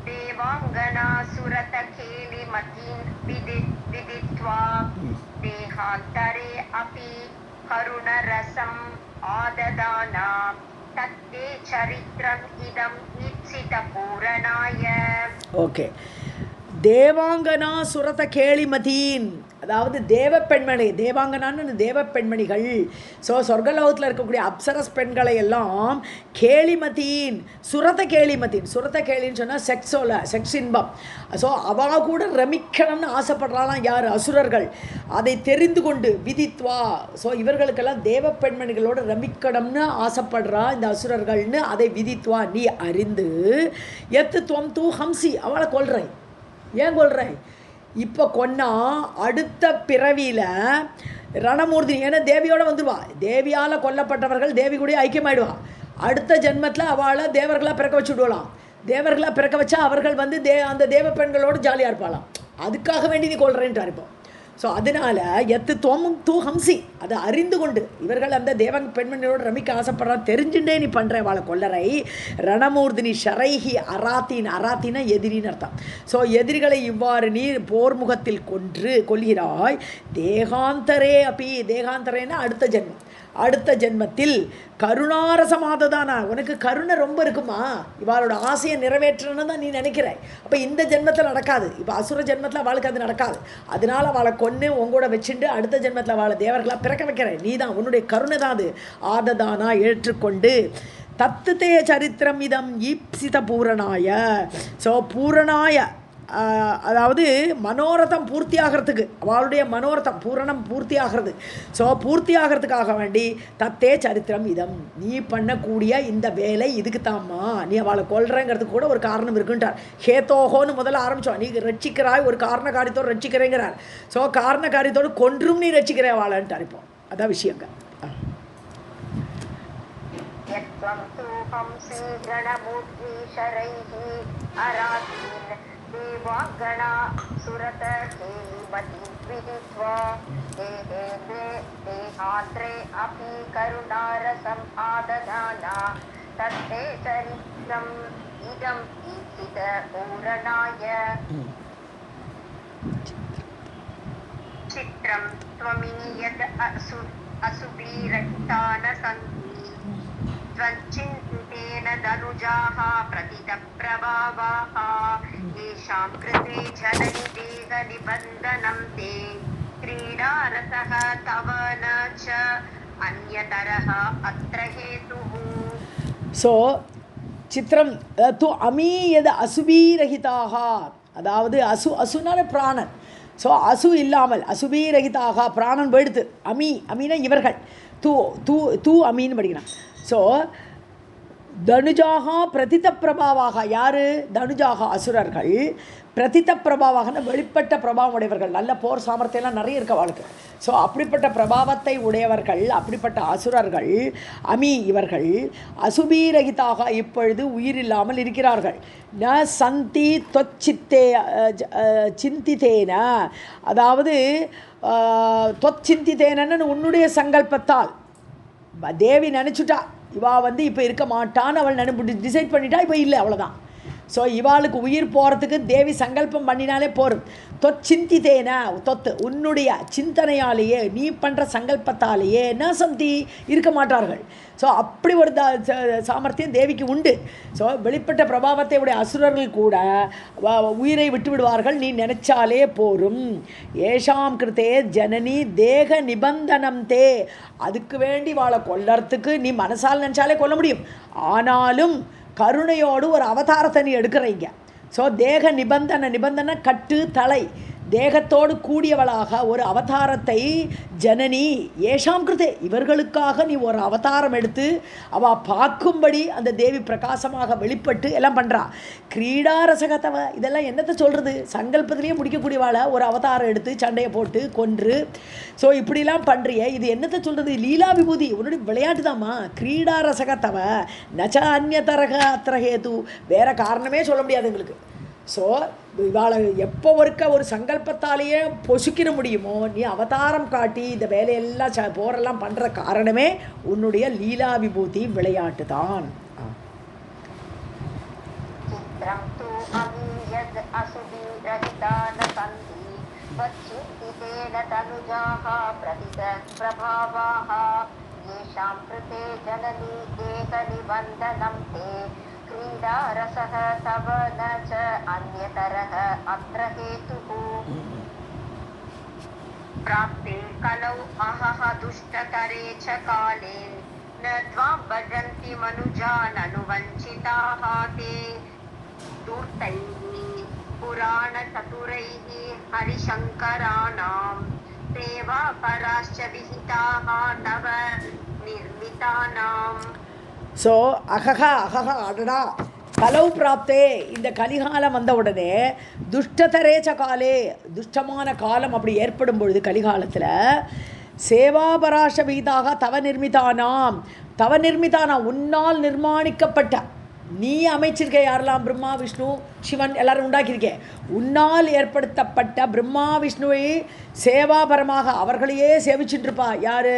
தேவாங்கனா சுரத கேலி மதீன் விதித்வா தேஹாந்தரே அபி கருண ரசம் ஆததானா தத்தே சரித்ரம் இதம் ஈப்சித பூரணாய. ஓகே. தேவாங்கனா சுரத கேளிமதீன், அதாவது தேவ பெண்மணி, தேவாங்கனான்னு தேவ பெண்மணிகள். ஸோ சொர்க்கலோகத்தில் இருக்கக்கூடிய அப்சரஸ் பெண்களை எல்லாம் கேளிமதீன், சுரத கேளிமதீன், சுரத கேளின்னு சொன்னால் செக்ஸ் இன்பம். ஸோ அவ கூட ரமிக்கணும்னு ஆசைப்படுறாலாம் யார்? அசுரர்கள். அதை தெரிந்து கொண்டு விதித்வா, ஸோ இவர்களுக்கெல்லாம் தேவ பெண்மணிகளோடு ரமிக்கணும்னு ஆசைப்படுறா இந்த அசுரர்கள்னு அதை விதித்வா நீ அறிந்து எத்து துவம் தூ ஹம்சி, அவளை கொல்றேன். ஏன் கொல்றேன்? இப்போ கொன்னா அடுத்த பிறவியில் ரணமூர்த்தி, ஏன்னா தேவியோடு வந்துடுவா. தேவியால் கொல்லப்பட்டவர்கள் தேவி கூட ஐக்கியமாயிடுவா. அடுத்த ஜென்மத்தில் அவளை தேவர்களாக பிறக்க வச்சு விடுவலாம். தேவர்களாக பிறக்க வச்சா அவர்கள் வந்து அந்த தேவ பெண்களோடு ஜாலியாக இருப்பாளாம். அதுக்காக வேண்டி நீ கொள்றேன்ட்டு இருப்போம். ஸோ அதனால் எத்து துவமும் தூ ஹம்சி, அதை அறிந்து கொண்டு இவர்கள் அந்த தேவ பெண்மணியோடு ரமிக்க ஆசைப்படுறான் தெரிஞ்சுட்டே நீ பண்ணுற வாழை கொல்லரை. ரணமூர்த்தினி ஷரைஹி அராத்தின், அராத்தினா எதிரின்னு அர்த்தம். ஸோ எதிரிகளை இவ்வாறு நீ போர்முகத்தில் கொல்கிறாய். தேகாந்தரே அப்பி, தேகாந்தரேன்னா அடுத்த ஜென்மம், அடுத்த ஜென்மத்தில் கருணாரசமாததானா, உனக்கு கருணை ரொம்ப இருக்குமா, இவாளோட ஆசையை நிறைவேற்றணும்னு தான் நீ நினைக்கிற. அப்போ இந்த ஜென்மத்தில் நடக்காது. இப்போ அசுர ஜென்மத்தில் அவளுக்கு அது நடக்காது. அதனால் அவளை கொன்று உங்களோட வச்சுட்டு அடுத்த ஜென்மத்தில் அவளை தேவர்களாக பிறக்க வைக்கிறேன். நீ தான், உன்னுடைய கருணை தான் அது. ஆததானா ஏற்றுக்கொண்டு தத்துதே சரித்திரம் இதம் ஈப்சித பூரணாய. ஸோ பூரணாய அதாவது மனோரதம் பூர்த்தி ஆகிறதுக்கு, அவளுடைய மனோரதம் பூரணம் பூர்த்தி ஆகிறது. ஸோ பூர்த்தி ஆகிறதுக்காக வேண்டி தத்தே சரித்திரம் இதம், நீ பண்ணக்கூடிய இந்த வேலை இதுக்கு தாம்மா, நீ அவளை கொல்றேங்கிறதுக்கு கூட ஒரு காரணம் இருக்குன்றார். ஹேத்தோஹோன்னு முதல்ல ஆரம்பித்தோம். நீ ரட்சிக்கிறாய், ஒரு காரண காரியத்தோடு ரட்சிக்கிறேங்கிறார். ஸோ காரண காரியத்தோடு கொன்றும் நீ ரட்சிக்கிற அவளைன்ட்டார். இப்போ அதான் விஷயங்க. देवागणा सुरत केलिमति विदित्वा देहात्रे अपि करुणारसम् आददाना तत्ते चरित्रम् इदम् ईप्सित पूरणाय. चित्रं त्वमिनि यद् असुभिरक्तान सन्ति त्वच्चिन्तितेन धनुजाः प्रतितप्रभावाः येषां कृते जननि देहनिबन्धनं ते क्रीडारसः तव न च अन्यतरः अत्र हेतुः. ஸோ சித்திரம் து அமீ எது அசுபீரகிதாக, அதாவது அசுனால பிராணன். ஸோ அசு இல்லாமல் அசுபீரகிதாக, பிராணன் போயிடுத்து. அமீனா இவர்கள், தூ தூ தூ அமீன்னு படிக்கிறான். ஸோ தனுஜாகா பிரதித பிரபாவாக, யார்? தனுஜாகா அசுரர்கள். பிரதித பிரபாவாகனா வெளிப்பட்ட பிரபாவம் உடையவர்கள், நல்ல போர் சாமர்த்தியெல்லாம் நிறைய இருக்கு அவளுக்கு. ஸோ அப்படிப்பட்ட பிரபாவத்தை உடையவர்கள், அப்படிப்பட்ட அசுரர்கள் அமி இவர்கள் அசுபீரகிதாக இப்பொழுது உயிரில்லாமல் இருக்கிறார்கள். ந சந்தி தொச்சித்தே சிந்தித்தேன, அதாவது தொச்சிந்தித்தேனன்னு உன்னுடைய சங்கல்பத்தால் தேவி நினச்சிட்டா இவா வந்து இப்போ இருக்க மாட்டான்னு அவள் டிசைட் பண்ணிட்டா, இப்போ இல்லை, அவ்வளோதான். ஸோ இவாளுக்கு உயிர் போகிறதுக்கு தேவி சங்கல்பம் பண்ணினாலே போரும். தொச்சிந்தித்தேன, தொத்து உன்னுடைய சிந்தனையாலேயே, நீ பண்ணுற சங்கல்பத்தாலேயே ந சந்தி இருக்க மாட்டார்கள். ஸோ அப்படி ஒரு சாமர்த்தியம் தேவிக்கு உண்டு. ஸோ வெளிப்பட்ட பிரபாவத்தை உடைய அசுரர்கள் கூட உயிரை விட்டு விடுவார்கள், நீ நினைச்சாலே போரும். ஏஷாம் கிருத்தே ஜனனி தேக நிபந்தனம் தே, அதுக்கு வேண்டி வாழை கொல்லறதுக்கு நீ மனசால் நினச்சாலே கொல்ல முடியும். ஆனாலும் கருணையோடு ஒரு அவதாரத்தை நீ எடுக்கிறீங்க. ஸோ தேக நிபந்தனை கட்டு தலை, தேகத்தோடு கூடியவளாக ஒரு அவதாரத்தை ஜனனி ஏஷாம் கிருதே, இவர்களுக்காக நீ ஒரு அவதாரம் எடுத்து அவள் பார்க்கும்படி அந்த தேவி பிரகாசமாக வெளிப்பட்டு எல்லாம் பண்ணுறா. கிரீடா ரசகத்தவ, இதெல்லாம் என்னத்தை சொல்கிறது? சங்கல்பத்திலேயே முடிக்கக்கூடியவாளை ஒரு அவதாரம் எடுத்து சண்டையை போட்டு கொன்று, ஸோ இப்படிலாம் பண்ணுறிய, இது என்னத்தை சொல்கிறது? லீலா விபூதி, உன்னுடைய விளையாட்டு தாம்மா. கிரீடா ரசகத்தவ நச்ச அந்நியதரக அத்திரஹேது, வேறு காரணமே சொல்ல முடியாது எங்களுக்கு. ஸோ இவாளை எப்போ ஒரு சங்கல்பத்தாலேயே பொசுக்கிட முடியுமோ நீ அவதாரம் காட்டி இந்த வேலையெல்லாம் போரெல்லாம் பண்ணுற காரணமே உன்னுடைய லீலா விபூதி விளையாட்டு தான். क्रीडारसः तव न च अन्यतरः अत्र हेतुः प्राप्ते कलौ अहः दुष्टतरे च काले न त्वां भजन्ति मनुजाननुवञ्चिताः ते दूर्तैः पुराणचतुरैः हरिशङ्कराणां सेवापराश्च विहिताः तव निर्मितानाम्. ஸோ அகஹா அடடா கலவு பிராப்தே, இந்த கலிகாலம் வந்த உடனே துஷ்டதரேச்ச காலே, துஷ்டமான காலம் அப்படி ஏற்படும் பொழுது கலிகாலத்தில் சேவாபராஷ வீதாக தவ நிர்மிதானா உன்னால் நிர்மாணிக்கப்பட்ட, நீ அமைச்சிருக்க யாரெல்லாம் பிரம்மா விஷ்ணு சிவன் எல்லாரும் உண்டாக்கியிருக்கேன், உன்னால் ஏற்படுத்தப்பட்ட பிரம்மா விஷ்ணுவை சேவாபரமாக அவர்களையே சேவிச்சுட்டுருப்பா யார்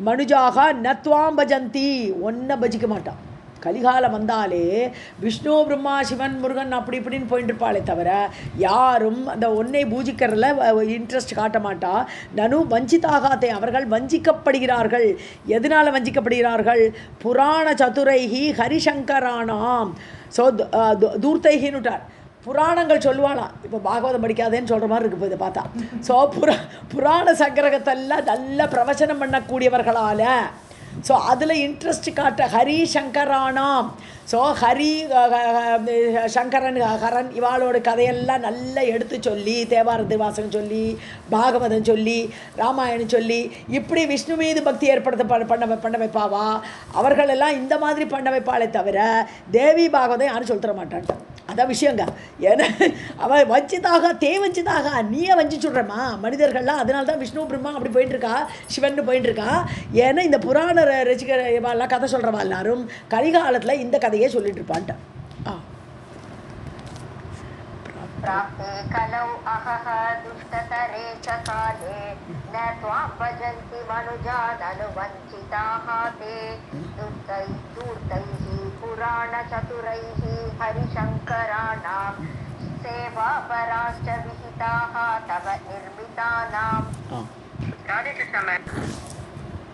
மனுஜாகா நத்வாம் பஜந்தி, ஒன்றை பஜிக்க மாட்டான். கலிகாலம் வந்தாலே விஷ்ணு பிரம்மா சிவன் முருகன் அப்படி இப்படின்னு போயிட்டு இருப்பாளே தவிர யாரும் அந்த ஒன்றை பூஜிக்கிறதுல இன்ட்ரெஸ்ட் காட்ட மாட்டா. நனு வஞ்சிதாகாத்தே, அவர்கள் வஞ்சிக்கப்படுகிறார்கள். எதனால் வஞ்சிக்கப்படுகிறார்கள்? புராண சதுரைகி ஹரிசங்கரானாம். ஸோ தூர்த்தைகின்னு விட்டார். புராணங்கள் சொல்லுவாளாம், இப்போ பாகவதம் படிக்காதேன்னு சொல்கிற மாதிரி இருக்குது இதை பார்த்தா. ஸோ புராண சங்கிரகத்தெல்லாம் நல்ல பிரவச்சனம் பண்ணக்கூடியவர்களால், ஸோ அதில் இன்ட்ரெஸ்ட் காட்ட ஹரி சங்கரானாம். ஸோ ஹரி சங்கரன் ஹரன் இவாளோட கதையெல்லாம் நல்லா எடுத்து சொல்லி தேவார திருவாசகம் சொல்லி பாகவதம் சொல்லி ராமாயணம் சொல்லி இப்படி விஷ்ணு மீது பக்தி ஏற்படுத்த பண்ண வைப்பாவா. அவர்களெல்லாம் இந்த மாதிரி பண்ண வைப்பாளே தவிர தேவி பாகவதம் யாரும் சொல்லித்தர மாட்டான்ட்டான். அதான் விஷயங்க. ஏன்னா அவன் வஞ்சிதாக வஞ்சிதாக நீயே வஞ்சி சொல்கிறம்மா மனிதர்கள்லாம். அதனால தான் விஷ்ணு பிரம்மா அப்படி போயிட்டுருக்கா, சிவன் போயிட்டுருக்கா. ஏன்னா இந்த புராண ரசிகர்லாம் கதை சொல்கிறவா எல்லாரும் கலிகாலத்தில் இந்த கதையே சொல்லிட்டு இருப்பான்ட்டான். प्राप्ते कलौ अहः दुष्टतरे च काले न त्वां भजन्ति मनुजाननुवञ्चिताः ते दूर्तैः पुराणचतुरैः हरिशङ्कराणां सेवापराश्च विहिताः तव निर्मितानाम्.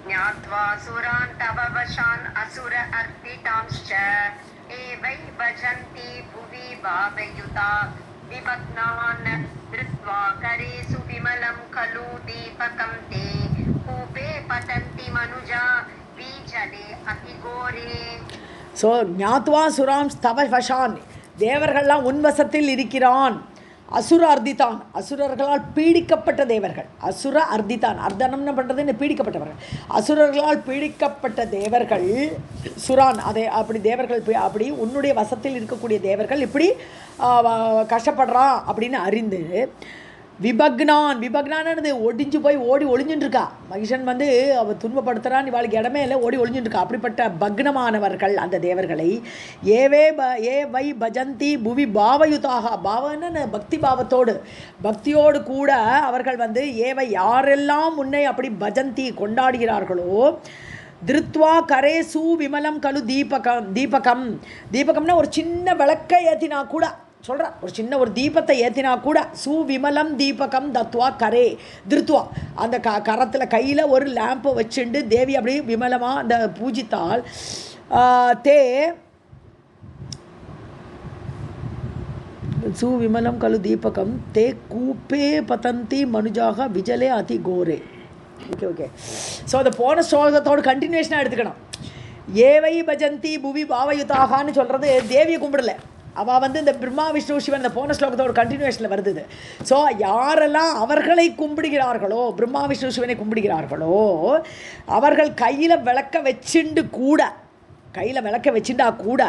ज्ञात्वा सुरान् तव वशान् असुर अर्पितांश्च एवै भजन्ति भुवि भावयुता विभग्नान् धृत्वा करेषु विमलं खलु दीपकं ते कूपे पतन्ति मनुजा बीजले अतिघोरे. ஸோ ஞாத்வா சுராம் ஸ்தவ வசான், தேவர்கள்லாம் உன்வசத்தில் இருக்கிறான். அசுர அர்த்தித்தான், அசுரர்களால் பீடிக்கப்பட்ட தேவர்கள். அசுர அர்த்தித்தான், அர்த்தனம்னு பண்ணுறது பீடிக்கப்பட்டவர்கள். அசுரர்களால் பீடிக்கப்பட்ட தேவர்கள் சுரான், அதை அப்படி தேவர்கள் அப்படி உன்னுடைய வசத்தில் இருக்கக்கூடிய தேவர்கள் இப்படி கஷ்டப்படுறான் அப்படின்னு அறிந்து விபக்னானது ஒடிஞ்சு போய் ஓடி ஒளிஞ்சுட்டுருக்கா. மகிஷன் அவள் துன்பப்படுத்துகிறான், இவாளுக்கு இடமே இல்லை, ஓடி ஒளிஞ்சுட்டுருக்கா. அப்படிப்பட்ட பக்னமானவர்கள் அந்த தேவர்களை ஏ வை பஜந்தி புவி பாவயுதாக, பாவன்னு பக்தி பாவத்தோடு பக்தியோடு கூட அவர்கள் ஏவை யாரெல்லாம் உன்னை அப்படி பஜந்தி கொண்டாடுகிறார்களோ திருத்வா கரேசு விமலம் கலு தீபகம்னா ஒரு சின்ன விளக்கை ஏற்றினா கூட சொல்கிறா, ஒரு சின்ன ஒரு தீபத்தை ஏற்றினா கூட சுவிமலம் தீபகம் தத்வா கரே திருத்வா, அந்த கரத்தில் கையில் ஒரு லேம்பை வச்சுண்டு தேவி அப்படி விமலமாக அந்த பூஜித்தால் தே சுவிமலம் கலு தீபகம் தே கூப்பே பதந்தி மனுஜாக விஜலே அதி கோரே. ஓகே ஸோ அதை போன ஸ்லோகத்தோடு கண்டினியூஷனாக எடுத்துக்கணும். ஏவை பஜந்தி புவி பாவயுதாகான்னு சொல்கிறது தேவியை கும்பிடலை, அவள் இந்த பிரம்மா விஷ்ணு சிவன் இந்த போன ஸ்லோகத்தோட கண்டினியூஷனில் வருது. ஸோ யாரெல்லாம் அவர்களை கும்பிடுகிறார்களோ, பிரம்மா விஷ்ணு சிவனை கும்பிடுகிறார்களோ, அவர்கள் கையில் விளக்க வச்சுண்டு கூட கையில் விளக்க வச்சுட்டா கூட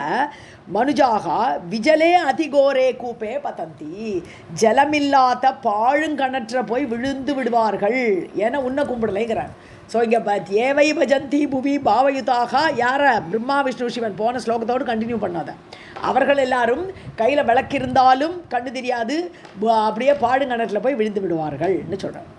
மனுஜாக விஜலே அதிகோரே கூப்பே பதந்தி, ஜலமில்லாத பாழுங்கணற்ற போய் விழுந்து விடுவார்கள். ஏன்னா உன்னை கும்பிடலைங்கிறார். ஸோ இங்கே ஏவை பஜந்தி புவி பாவயுதாக யாரை? பிரம்மா விஷ்ணு சிவன். போன ஸ்லோகத்தோடு கண்டினியூ பண்ணாத. அவர்கள் எல்லாரும் கையில் விளக்கிருந்தாலும் கண்ணு தெரியாது, அப்படியே பாழுங்கணற்றில் போய் விழுந்து விடுவார்கள்னு சொல்கிறார்.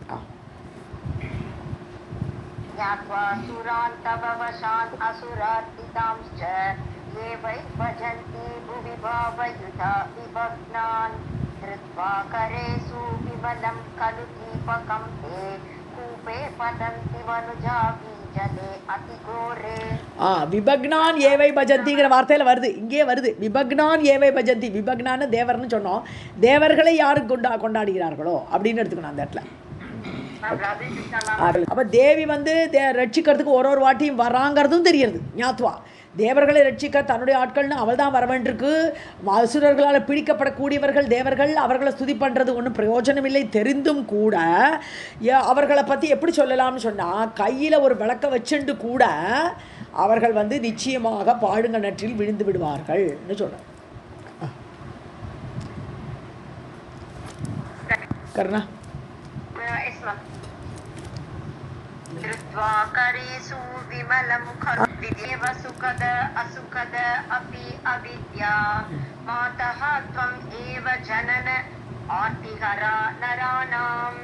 விபக்னான் ஏவை பஜந்திங்கிற வார்த்தையில் வருது, இங்கே வருது விபக்னான் ஏவை பஜந்தி. விபக்னான்னு தேவர்னு சொன்னோம். தேவர்களை யாரு கொண்டாடுகிறார்களோ அப்படின்னு எடுத்துக்கணும் அந்த இடத்துல. அப்போ தேவி வந்து ரட்சிக்கிறதுக்கு ஒரு வாட்டியும் வராங்கிறதும் தெரியுது. ஞாத்வா தேவர்களை ரட்சிக்க தன்னுடைய ஆட்கள்னு அவள் தான் வரவேண்டிருக்கு. அசுரர்களால் பிடிக்கப்படக்கூடியவர்கள் தேவர்கள், அவர்களை ஸ்துதி பண்ணுறது ஒன்றும் பிரயோஜனம் இல்லை. தெரிந்தும் கூட அவர்களை பற்றி எப்படி சொல்லலாம்னு சொன்னால், கையில் ஒரு விளக்க வச்சுட்டு கூட அவர்கள் வந்து நிச்சயமாக பாழுங்கணற்றில் விழுந்து விடுவார்கள்னு சொல்கிறேன். கர்ணா कृत्वाकरेषु विमलं खलु विदेव सुखद असुखद अपि अविद्या मातः त्वम् एव जनन आर्तिहरा नराणां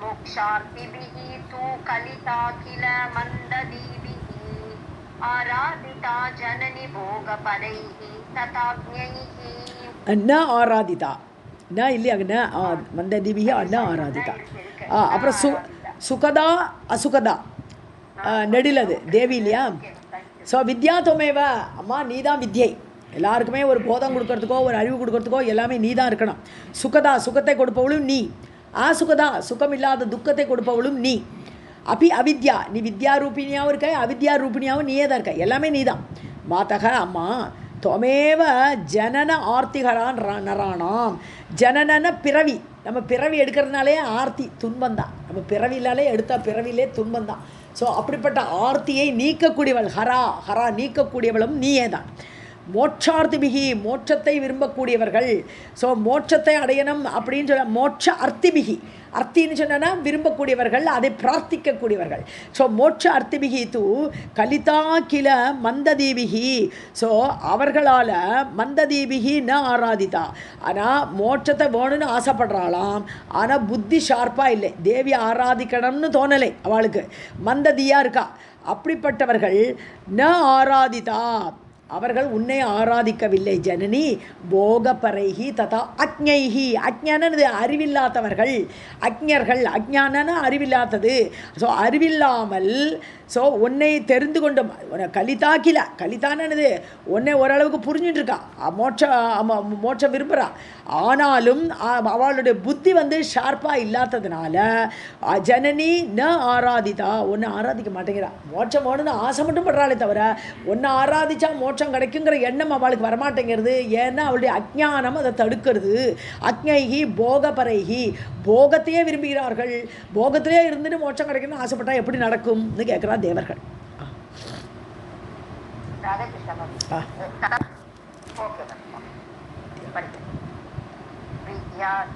मोक्षार्तिभिः तु कलिता किल मन्ददीभिः आराधिता जननि भोगपरैः तथाज्ञैः न आराधिता न இல்லையா மந்ததீபிஹி அண்ணா ஆராதிதா. அப்புறம் சுகதா அசுகதா நெடிலது தேவி இல்லையா. ஸோ வித்யா தொமேவ, அம்மா நீ தான் வித்யை. எல்லாருக்குமே ஒரு போதம் கொடுக்கறதுக்கோ ஒரு அறிவு கொடுக்கறதுக்கோ எல்லாமே நீ தான் இருக்கணும். சுகதா சுகத்தை கொடுப்பவளும் நீ, சுகதா சுகம் இல்லாத துக்கத்தை கொடுப்பவளும் நீ. அப்பி அவித்யா நீ வித்யா ரூபிணியாகவும் இருக்க, அவித்யா ரூபிணியாகவும் நீயே தான் இருக்க, எல்லாமே நீ தான். மாதக அம்மா தொமேவ ஜனன ஆர்த்திகரான் நரானாம். ஜனனன பிறவி, நம்ம பிறவி எடுக்கிறதுனாலே ஆர்த்தி துன்பந்தான். நம்ம பிறவிலாலே எடுத்த பிறவிலே துன்பந்தான். ஸோ அப்படிப்பட்ட ஆர்த்தியை நீக்கக்கூடியவள் ஹரா நீக்கக்கூடியவளும் நீயே தான். மோட்சார்த்திபிகி மோட்சத்தை விரும்பக்கூடியவர்கள். ஸோ மோட்சத்தை அடையணும் அப்படின்னு சொல்ல மோட்ச அர்த்திபிகி, அர்த்தின்னு சொன்னா விரும்பக்கூடியவர்கள், அதை பிரார்த்திக்கக்கூடியவர்கள். ஸோ மோட்ச அர்த்திபிகி தூ கலிதா கில மந்ததீபிகி. ஸோ அவர்களால் மந்ததீபிகி ந ஆராதிதா. ஆனால் மோட்சத்தை வேணும்னு ஆசைப்படுறாளாம், ஆனால் புத்தி ஷார்ப்பாக இல்லை, தேவி ஆராதிக்கணும்னு தோணலை அவளுக்கு, மந்ததியாக இருக்கா. அப்படிப்பட்டவர்கள் ந ஆராதிதா, அவர்கள் உன்னை ஆராதிக்கவில்லை. ஜனனி போகப்பரைஹி ததா அக்ஞைஹி. அக்ஞானது அறிவில்லாதவர்கள், அக்ஞர்கள், அக்ஞானன அறிவில்லாதது. ஸோ அறிவில்லாமல் ஸோ உன்னை தெரிந்து கொண்டும் கலிதா கில, கலிதானது உன்னை ஓரளவுக்கு புரிஞ்சுட்டு இருக்கா, மோட்சம் விரும்புகிறா. ஆனாலும் அவளுடைய புத்தி வந்து ஷார்ப்பாக இல்லாததுனால ஜனனி ந ஆராதிதா, உன்னை ஆராதிக்க மாட்டேங்கிறா. மோட்சம் வேணும்னு ஆசை மட்டும் படுறாளே தவிர உன்னை ஆராதிச்சா மோட்சம் கிடைக்குங்கிற எண்ணம் அவளுக்கு வரமாட்டேங்கிறது. ஏன்னா அவளுடைய அஜ்ஞானம் அதை தடுக்கிறது. அக்ஞைகி போகபரைகி, போகத்தையே விரும்புகிறார்கள். போகத்திலே இருந்துட்டு மோட்சம் கிடைக்கணும்னு ஆசைப்பட்டா எப்படி நடக்கும்னு கேட்குறா தேவர்கள்.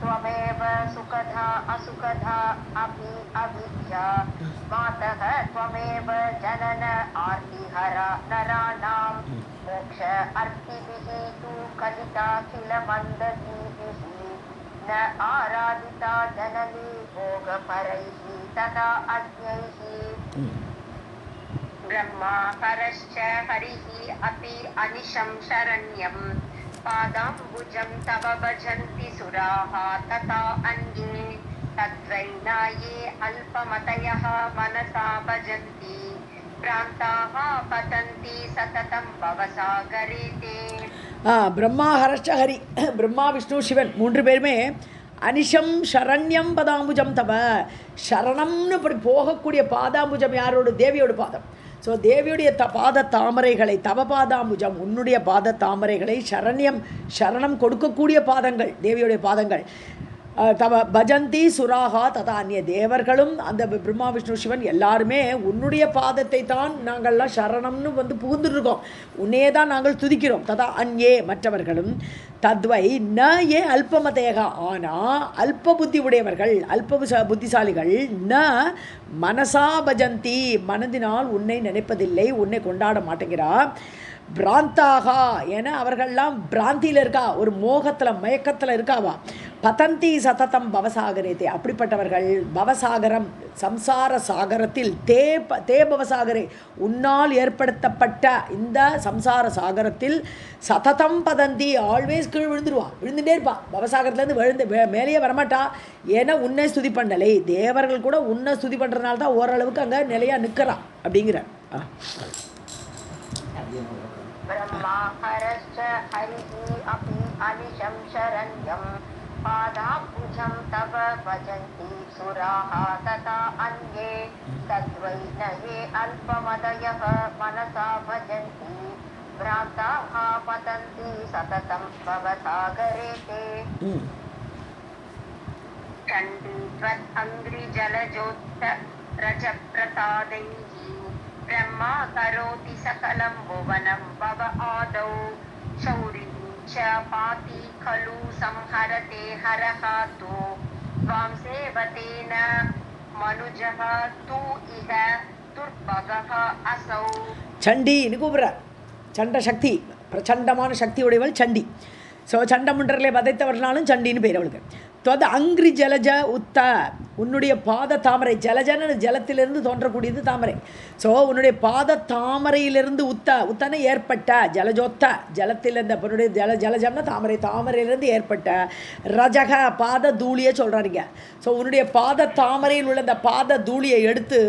त्वमेव सुखदा असुखदा अपि अविद्या मातः त्वमेव जनन आर्तिहरा नराणां मोक्ष अर्तिभिः तु कलिता किल मन्ददीभिः न आराधिता जननी भोगपरैः तदा अज्ञैः ब्रह्मा परश्च हरिः अपि अनिशं शरण्यम् पादाम्बुजं तव भजन्ति सुराः तथा अन्ये तद्वैनाये अल्पमतयः मनसा भजन्ति प्रान्ताः पतन्ति सततं भवसागरे ते. பிரம்மா ஹரஷ்ட ஹரி, பிரம்மா விஷ்ணு சிவன் மூன்று பேருமே அனிஷம் சரண்யம் பதாம்புஜம் தவ, சரணம்னு இப்படி போகக்கூடிய பாதாம்புஜம் யாரோட? தேவியோட பாதம். ஸோ தேவியுடைய பாத தாமரைகளை, தவ பாதாம்புஜம் உன்னுடைய பாத தாமரைகளை சரண்யம், சரணம் கொடுக்கக்கூடிய பாதங்கள் தேவியுடைய பாதங்கள். தவ பஜந்தி சுராகா ததா அந்நிய தேவர்களும் அந்த பிரம்மா விஷ்ணு சிவன் எல்லாருமே உன்னுடைய பாதத்தை தான் நாங்கள்லாம் சரணம்னு வந்து புகுந்துருக்கோம், உன்னையே தான் நாங்கள் துதிக்கிறோம். ததா அந்யே மற்றவர்களும் தத்வை ந ஏ அல்பமதேகா, ஆனால் அல்ப புத்தி உடையவர்கள் புத்திசாலிகள் ந மனசா பஜந்தி மனதினால் உன்னை நினைப்பதில்லை, உன்னை கொண்டாட மாட்டேங்கிறா. பிராந்தாகா என அவர்கள்லாம் பிராந்தியில் இருக்கா, ஒரு மோகத்தில் மயக்கத்தில் இருக்காவா. பதந்தி சததம் பவசாகரே, அப்படிப்பட்டவர்கள் பவசாகரம் சம்சார சாகரத்தில் தே பவசாகரே உன்னால் ஏற்படுத்தப்பட்ட இந்த சம்சார சாகரத்தில் சததம் பதந்தி ஆல்வேஸ் கீழ் விழுந்துருவான், விழுந்துட்டே இருப்பான். பவசாகரத்துலேருந்து மேலேயே வரமாட்டா. ஏன்னா உன்னை ஸ்துதி பண்ணலை. தேவர்கள் கூட உன்னை ஸ்துதி பண்ணுறதுனால தான் ஓரளவுக்கு அங்கே நிலையாக நிற்கிறான் அப்படிங்கிற. ब्रह्माहरश्च हरिः अपि अनिशं शरण्यं पादाम्बुजं तव भजन्ति सुराः तथा अन्ये तद्वै न ये अल्पमदयः मनसा भजन्ति भ्रान्ताः पतन्ति सततं भवसागरे ते चण्डी त्वत् अङ्घ्रिजलजोत्त रजप्रसादैः ब्रह्मा करोति सकलं भुवनं भव आदौ शौरिः च पाति खलु संहरते हरः तु त्वां सेवतेन मनुजः तु इह दुर्भगः असौ. சண்டின்னு கூப்பிட்றார். சண்ட சக்தி, பிரச்சண்டமான சக்தி உடையவள் சண்டி. ஸோ சண்டமுன்றலே வதைத்தவர்களாலும் சண்டின்னு பேர் அவளுக்கு. தொத அங்கிரி ஜலஜ உத்த, உன்னுடைய பாத தாமரை, ஜலஜன்னு ஜலத்திலிருந்து தோன்றக்கூடியது தாமரை. ஸோ உன்னுடைய பாத தாமரையிலிருந்து உத்தனை ஏற்பட்ட ஜலஜோத்த, ஜலத்திலிருந்து பொருடைய ஜலஜம்னா தாமரை, தாமரையிலிருந்து ஏற்பட்ட ரஜக பாத தூளியை சொல்கிறாருங்க. ஸோ உன்னுடைய பாத தாமரையில் உள்ள அந்த பாத தூளியை எடுத்து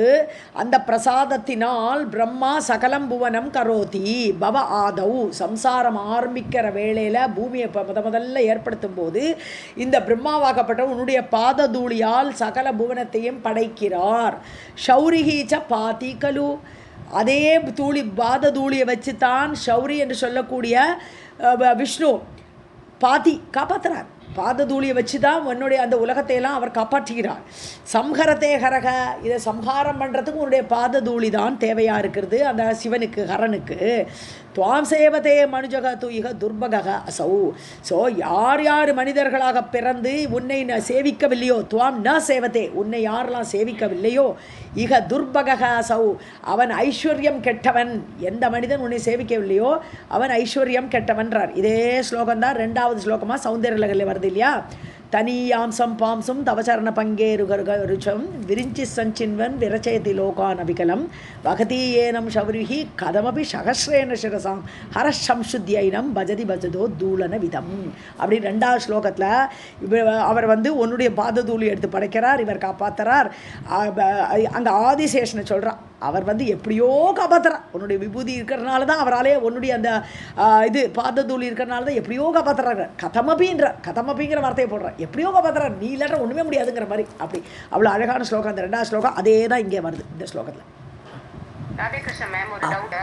அந்த பிரசாதத்தினால் பிரம்மா சகலம் புவனம் கரோதி பவ ஆதௌ, சம்சாரம் ஆரம்பிக்கிற வேளையில் பூமியை முதல்ல ஏற்படுத்தும் போது இந்த பிரம்மாவாக்கப்பட்ட உன்னுடைய பாத தூளியால் சகல புவனத்தையும் படைக்கிறார். ஷௌரிஹீச்ச பாதி கலு, அதே பாத தூளியை வச்சு தான் ஷௌரி என்று சொல்லக்கூடிய விஷ்ணு பாதி காப்பாற்றுறார். பாத தூளியை வச்சு தான் உன்னுடைய அந்த உலகத்தையெல்லாம் அவர் காப்பாற்றுகிறார். சம்ஹரத்தே ஹரக, இதை சம்ஹாரம் பண்ணுறதுக்கு உன்னுடைய பாத தூளி தான் தேவையாக இருக்கிறது அந்த சிவனுக்கு, ஹரனுக்கு. துவாம் சேவதே மனுஜக து இக துர்பக அசௌ. ஸோ யார் யார் மனிதர்களாக பிறந்து உன்னை சேவிக்கவில்லையோ, துவாம் ந சேவதே, உன்னை யாரெல்லாம் சேவிக்கவில்லையோ, இக துர்பக அசௌ, அவன் ஐஸ்வர்யம் கெட்டவன். எந்த மனிதன் உன்னை சேவிக்கவில்லையோ அவன் ஐஸ்வர்யம் கெட்டவன்றார். இதே ஸ்லோகம்தான் 2வது ஸ்லோகமாக சௌந்தர்யலகரில் வருது இல்லையா. தனியாம்சம் பாம்சம் தவச்சரண பங்கேருகருச்சம் விரிஞ்சி சஞ்சின்வன் விரச்சயதி லோகான் அபிகலம் வகதி ஏனம் ஷௌரிஹி கதமபி சகஸ்ரேன சிரசாம் ஹரஷம்சுத்தியைனம் பஜதி பஜதோ தூளன விதம். அப்படி 2வது ஸ்லோகத்தில் அவர் வந்து உன்னுடைய பாத தூளி எடுத்து படைக்கிறார், இவர் காப்பாற்றுறார். அங்கே ஆதிசேஷனை சொல்கிறார், அவர் வந்து எப்படியோ காப்பாற்றுறார். உன்னுடைய விபூதி இருக்கிறதுனால தான் அவராலே உன்னுடைய அந்த இது பாத தூளி இருக்கிறனால தான் எப்படியோ காப்பாற்றுறாங்க. கதமபிங்கிற வார்த்தையை போடுறார், எப்படியோ காப்பாற்றுறார், நீ இல்லாட்ட ஒன்றுமே முடியாதுங்கிற மாதிரி. அப்படி அவ்வளோ அழகான ஸ்லோகம் அந்த 2வது ஸ்லோகம். அதே தான் இங்கே வருது இந்த ஸ்லோகத்தில். ராதே கிருஷ்ண மேம், ஒரு டவுட்.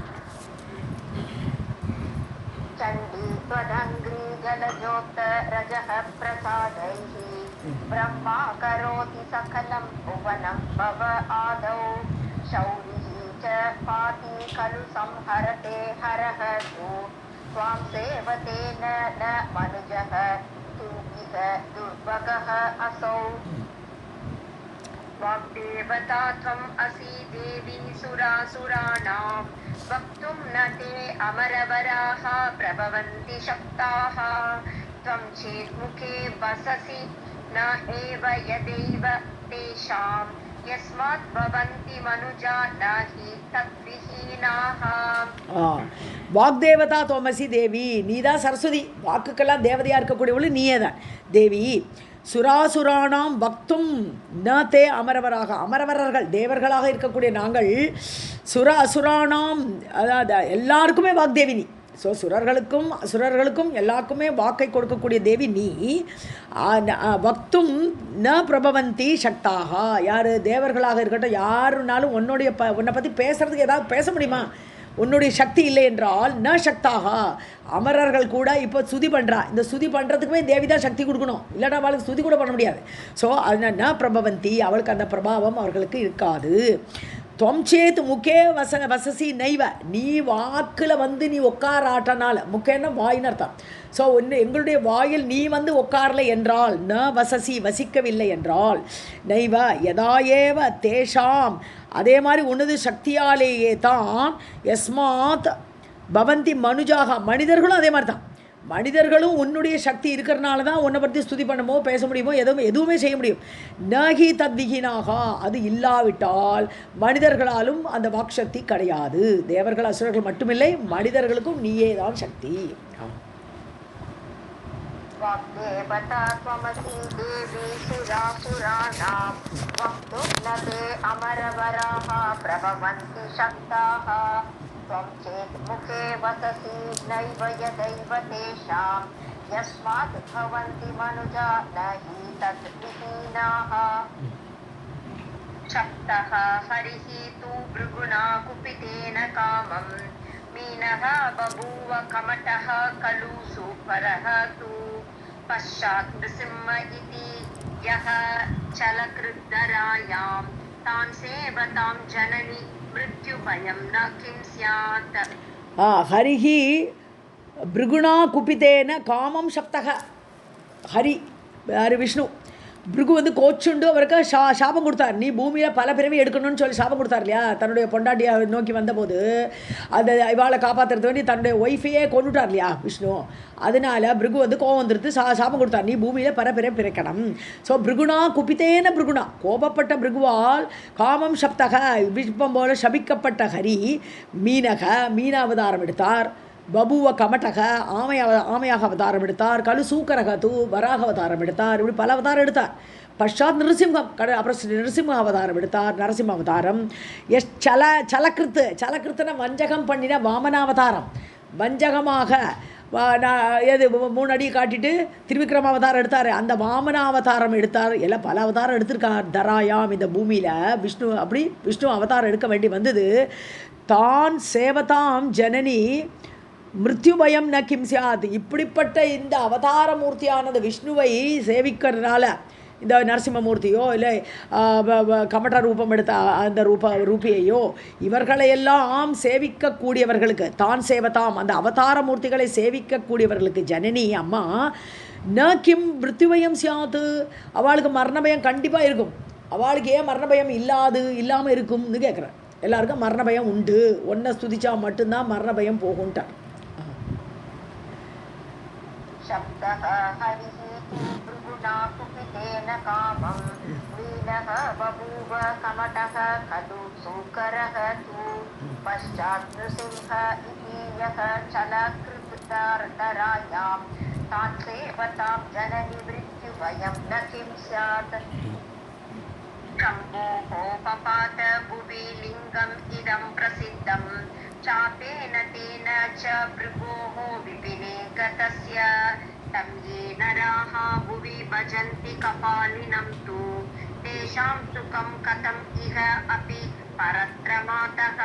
சண்டி त्वदङ्घ्रि जलजोत रजः प्रसादैः ब्रह्मा करोति सकलं भुवनं भव आदौ शौरिः च पाति खलु संहरते हरः तु त्वां सेवतेन न मनुजः तु इह दुर्भगः असौ. वाग्देवता त्वम् असि देवी सुरासुराणां वक्तुं न ते अमरवराः प्रभवन्ति शक्ताः त्वं चेन्मुखे वससि न एव यदैव तेषां यस्मात् भवन्ति मनुजा न हि तद्विहीनाः. வாக்தேவதா தோமசி தேவி, நீதான் சரஸ்வதி, வாக்குக்கெல்லாம் தேவதையாக இருக்கக்கூடியவள் நீயே தான் தேவி. சுராசுரானாம் பக்தும் ந தே அமரவராக, அமரவரர்கள் தேவர்களாக இருக்கக்கூடிய நாங்கள் சுராசுரானாம், அதாவது எல்லாருக்குமே வாக்தேவி நீ. ஸோ சுரர்களுக்கும் எல்லாருக்குமே வாக்கை கொடுக்கக்கூடிய தேவி நீ. பக்தும் ந பிரபவந்தி சக்தாக, யார் தேவர்களாக இருக்கட்டும் யாருனாலும் உன்னை பற்றி பேசுகிறதுக்கு ஏதாவது பேச முடியுமா? உன்னுடைய சக்தி இல்லை என்றால் ந சக்தாக, அமரர்கள் கூட இப்போ ஸ்துதி பண்ணுறா. இந்த ஸ்துதி பண்ணுறதுக்குமே தேவி தான் சக்தி கொடுக்கணும், இல்லைன்னா அவளுக்கு ஸ்துதி கூட பண்ண முடியாது. ஸோ அது ந பிரபவந்தி, அவளுக்கு அந்த பிரபாவம் அவர்களுக்கு இருக்காது. துவம் சேத் முக்கே வசசி நைவ, நீ வாக்கில் வந்து நீ உட்காராட்டனால, முக்கேன்னா வாயின்னு அர்த்தம். ஸோ எங்களுடைய வாயில் நீ வந்து உட்காரலை என்றால், ந வசசி வசிக்கவில்லை என்றால், நைவ யதாயேவ தேஷாம், அதே மாதிரி உனது சக்தியாலேயே தான் யஸ்மாத் பவந்தி மனுஜாக, மனிதர்களும் அதே மாதிரி தான். மனிதர்களும் உன்னுடைய சக்தி இருக்கிறனால தான் உன்னை பற்றி ஸ்துதி பண்ணமோ பேச முடியுமோ எதுவுமே செய்ய முடியும். நகி தத்விகினாக, அது இல்லாவிட்டால் மனிதர்களாலும் அந்த வாக்சக்தி கிடையாது. தேவர்கள் அசுரர்கள் மட்டுமில்லை, மனிதர்களுக்கும் நீயே தான் சக்தி. वाग्देवता त्वमसि देवी सुरासुराणां वक्तुर्नते अमरवराः प्रभवन्ति शक्ताः त्वं चेत् मुखे वससि नैव यदैव तेषां यस्मात् भवन्ति मनुजा न हि तद्विहीनाः शक्तः हरिः तु भृगुणा कुपितेन कामं मीनः बभूव कमटः खलु सुपरः तु पश्चात् नृसिंह इति यः चलकृद्धरायां तां सेवतां जननी मृत्युभयं न किं स्यात्. हरिः भृगुणा कुपितेन कामं शक्तः. हरि யார்? விஷ்ணு. பிருகு வந்து கோச்சுண்டு அவருக்கு சாபம் கொடுத்தார். நீ பூமியில் பல பிறவி எடுக்கணும்னு சொல்லி சாபம் கொடுத்தார் இல்லையா? தன்னுடைய பொண்டாட்டியை நோக்கி வந்தபோது அந்த இவாளை காப்பாற்றுறது வேண்டி தன்னுடைய ஒய்ஃபையே கொண்டுட்டார் இல்லையா விஷ்ணு? அதனால பிருகு வந்து கோபம் வந்துடுத்து சாபம் கொடுத்தார், நீ பூமியில் பல பிறவி பிறக்கணும். ஸோ பிருகுணா குபித்தேன பிருகுணா, கோபப்பட்ட பிருகுவால் காமம் சப்தக, விஷ்பம் போல சபிக்கப்பட்ட ஹரி மீனக, மீனாவதாரம் எடுத்தார். பபுவ கமட்டக, ஆமையாக அவதாரம் எடுத்தார். கலு சூக்கரக தூ, வராக அவதாரம் எடுத்தார். இப்படி பல அவதாரம் எடுத்தார். பஷாத் நிருசிம்ஹம், அப்புறம் நிருசிம்ம அவதாரம் எடுத்தார், நரசிம்ம அவதாரம். சலக்கிருத்துன வஞ்சகம் பண்ணின வாமனாவதாரம், வஞ்சகமாக எது 3 அடி காட்டிட்டு திருவிக்ரம அவதாரம் எடுத்தார், அந்த வாமனாவதாரம் எடுத்தார். எல்லாம் பல அவதாரம் எடுத்திருக்கார் தராயாம் இந்த பூமியில் விஷ்ணு. அப்படி விஷ்ணு அவதாரம் எடுக்க வேண்டி வந்தது. தான் சேவதாம் ஜனனி மிருத்யுபயம் ந கிம் சியாத். இப்படிப்பட்ட இந்த அவதாரமூர்த்தியானது விஷ்ணுவை சேவிக்கிறதுனால, இந்த நரசிம்மமூர்த்தியோ இல்லை கமட்ட ரூபம் எடுத்த அந்த ரூபியையோ இவர்களையெல்லாம் சேவிக்கக்கூடியவர்களுக்கு, தான் சேவதாம் அந்த அவதாரமூர்த்திகளை சேவிக்கக்கூடியவர்களுக்கு ஜனனி அம்மா ந கிம் மிருத்யுபயம் சியாத்து, அவளுக்கு மரணபயம் கண்டிப்பாக இருக்கும். அவளுக்கு ஏன் மரணபயம் இல்லாமல் இருக்கும்னு கேட்குறேன். எல்லாருக்கும் மரணபயம் உண்டு, ஒன்றை ஸ்துதிச்சா மட்டும்தான் மரணபயம் போகும்ட்டார். शब्दः हरिः भृगुणा कुपितेन कामं मीनः बभूव कमटः खलु सूकरः तु पश्चात् नृसिंह इति यः चलकृद्धरायां तां सेवतां जननि मृत्युभयं न किं स्यात्. शम्भोः पपात भुवि लिङ्गम् इदं प्रसिद्धं चापेन तेन च भृगोः विपिने गतस्य तं ये नराः भुवि भजन्ति कपालिनं तु तेषां सुखं कथम् इह अपि परत्रमातः.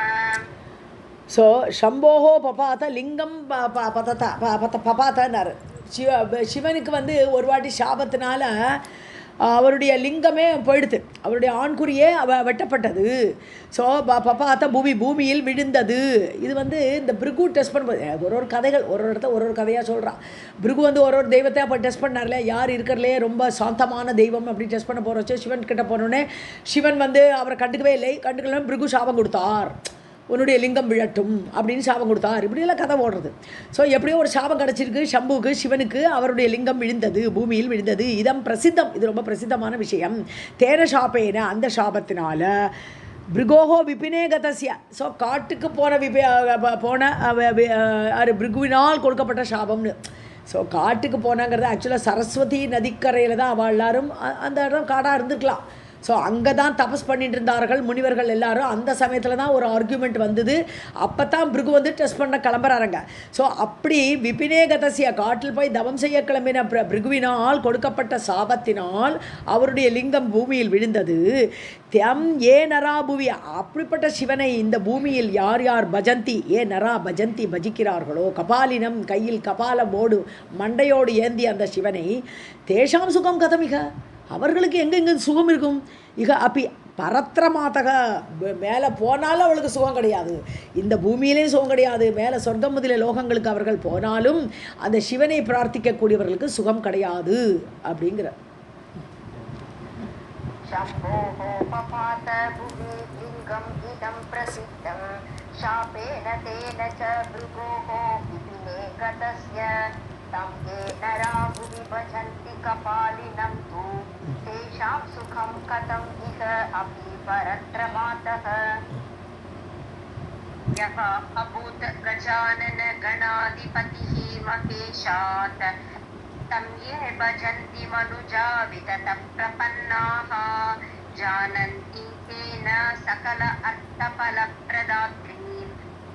ஸோ ஷம்போஹோ பபாத லிங்கம் பபாத்தன்னார். சிவனுக்கு வந்து ஒரு வாட்டி சாபத்தினால அவருடைய லிங்கமே போயிடுது, அவருடைய ஆண்குறியே வெட்டப்பட்டது. ஸோ பபாத்த பூமியில் விழுந்தது. இது வந்து இந்த பிருகு டெஸ்ட் பண்ணும்போது ஒரு கதைகள் ஒரு இடத்த ஒரு கதையாக சொல்கிறான். பிருகு வந்து ஒரு தெய்வத்தை அப்போ டெஸ்ட் பண்ணார்ல, யார் இருக்கிறதுலே ரொம்ப சாந்தமான தெய்வம் அப்படி டெஸ்ட் பண்ண போகிறோச்சு. சிவன் கிட்ட போனோடனே சிவன் வந்து அவரை கண்டுக்கவே இல்லை. கண்டுக்கலாம் பிருகு சாபம் கொடுத்தார், உன்னுடைய லிங்கம் விழட்டும் அப்படின்னு சாபம் கொடுத்தார். இப்படியெல்லாம் கதை ஓடுறது. ஸோ எப்படியோ ஒரு சாபம் கிடச்சிருக்கு சம்புக்கு, சிவனுக்கு அவருடைய லிங்கம் விழுந்தது, பூமியில் விழுந்தது. இதம் பிரசித்தம், இது ரொம்ப பிரசித்தமான விஷயம். தேன சாப்பேன, அந்த சாபத்தினால பிருகோஹோ விபினே கதசிய, ஸோ காட்டுக்கு போன பிருகுவினால் கொடுக்கப்பட்ட சாபம்னு. ஸோ காட்டுக்கு போனாங்கிறது ஆக்சுவலாக சரஸ்வதி நதிக்கரையில் தான் அவள் எல்லாரும் அந்த இடம் காடாக இருந்திருக்கலாம். ஸோ அங்கே தான் தபஸ் பண்ணிட்டு இருந்தார்கள் முனிவர்கள் எல்லாரும். அந்த சமயத்தில் தான் ஒரு ஆர்கியூமெண்ட் வந்தது. அப்போ தான் பிருகு வந்து டெஸ்ட் பண்ண கிளம்புறாருங்க. ஸோ அப்படி விபினேகதசிய காட்டில் போய் தவம் செய்ய கிளம்பின பிருகுவினால் கொடுக்கப்பட்ட சாபத்தினால் அவருடைய லிங்கம் பூமியில் விழுந்தது. தம் ஏ நரா பூவி, அப்படிப்பட்ட சிவனை இந்த பூமியில் யார் யார் பஜந்தி, ஏ நரா பஜந்தி பஜிக்கிறார்களோ, கபாலினம் கையில் கபாலமோடு மண்டையோடு ஏந்தி அந்த சிவனை, தேஷாம் சுகம் கதமிக, அவர்களுக்கு எங்கெங்கே சுகம் இருக்கும். இக அப்பி பரத்திர மாதக, மேலே போனாலும் அவளுக்கு சுகம் கிடையாது, இந்த பூமியிலேயும் சுகம் கிடையாது, மேலே சொர்க்கம் முதலிய லோகங்களுக்கு அவர்கள் போனாலும் அந்த சிவனை பிரார்த்திக்கக்கூடியவர்களுக்கு சுகம் கிடையாது அப்படிங்கிற. सुखं कथं इह अपि परत्रमातः यः अभूत् गजानन गणाधिपतिः महेशात् तं ये भजन्ति मनुजा विततः प्रपन्नाः जानन्ति तेन सकल अर्थफलप्रदात्रीं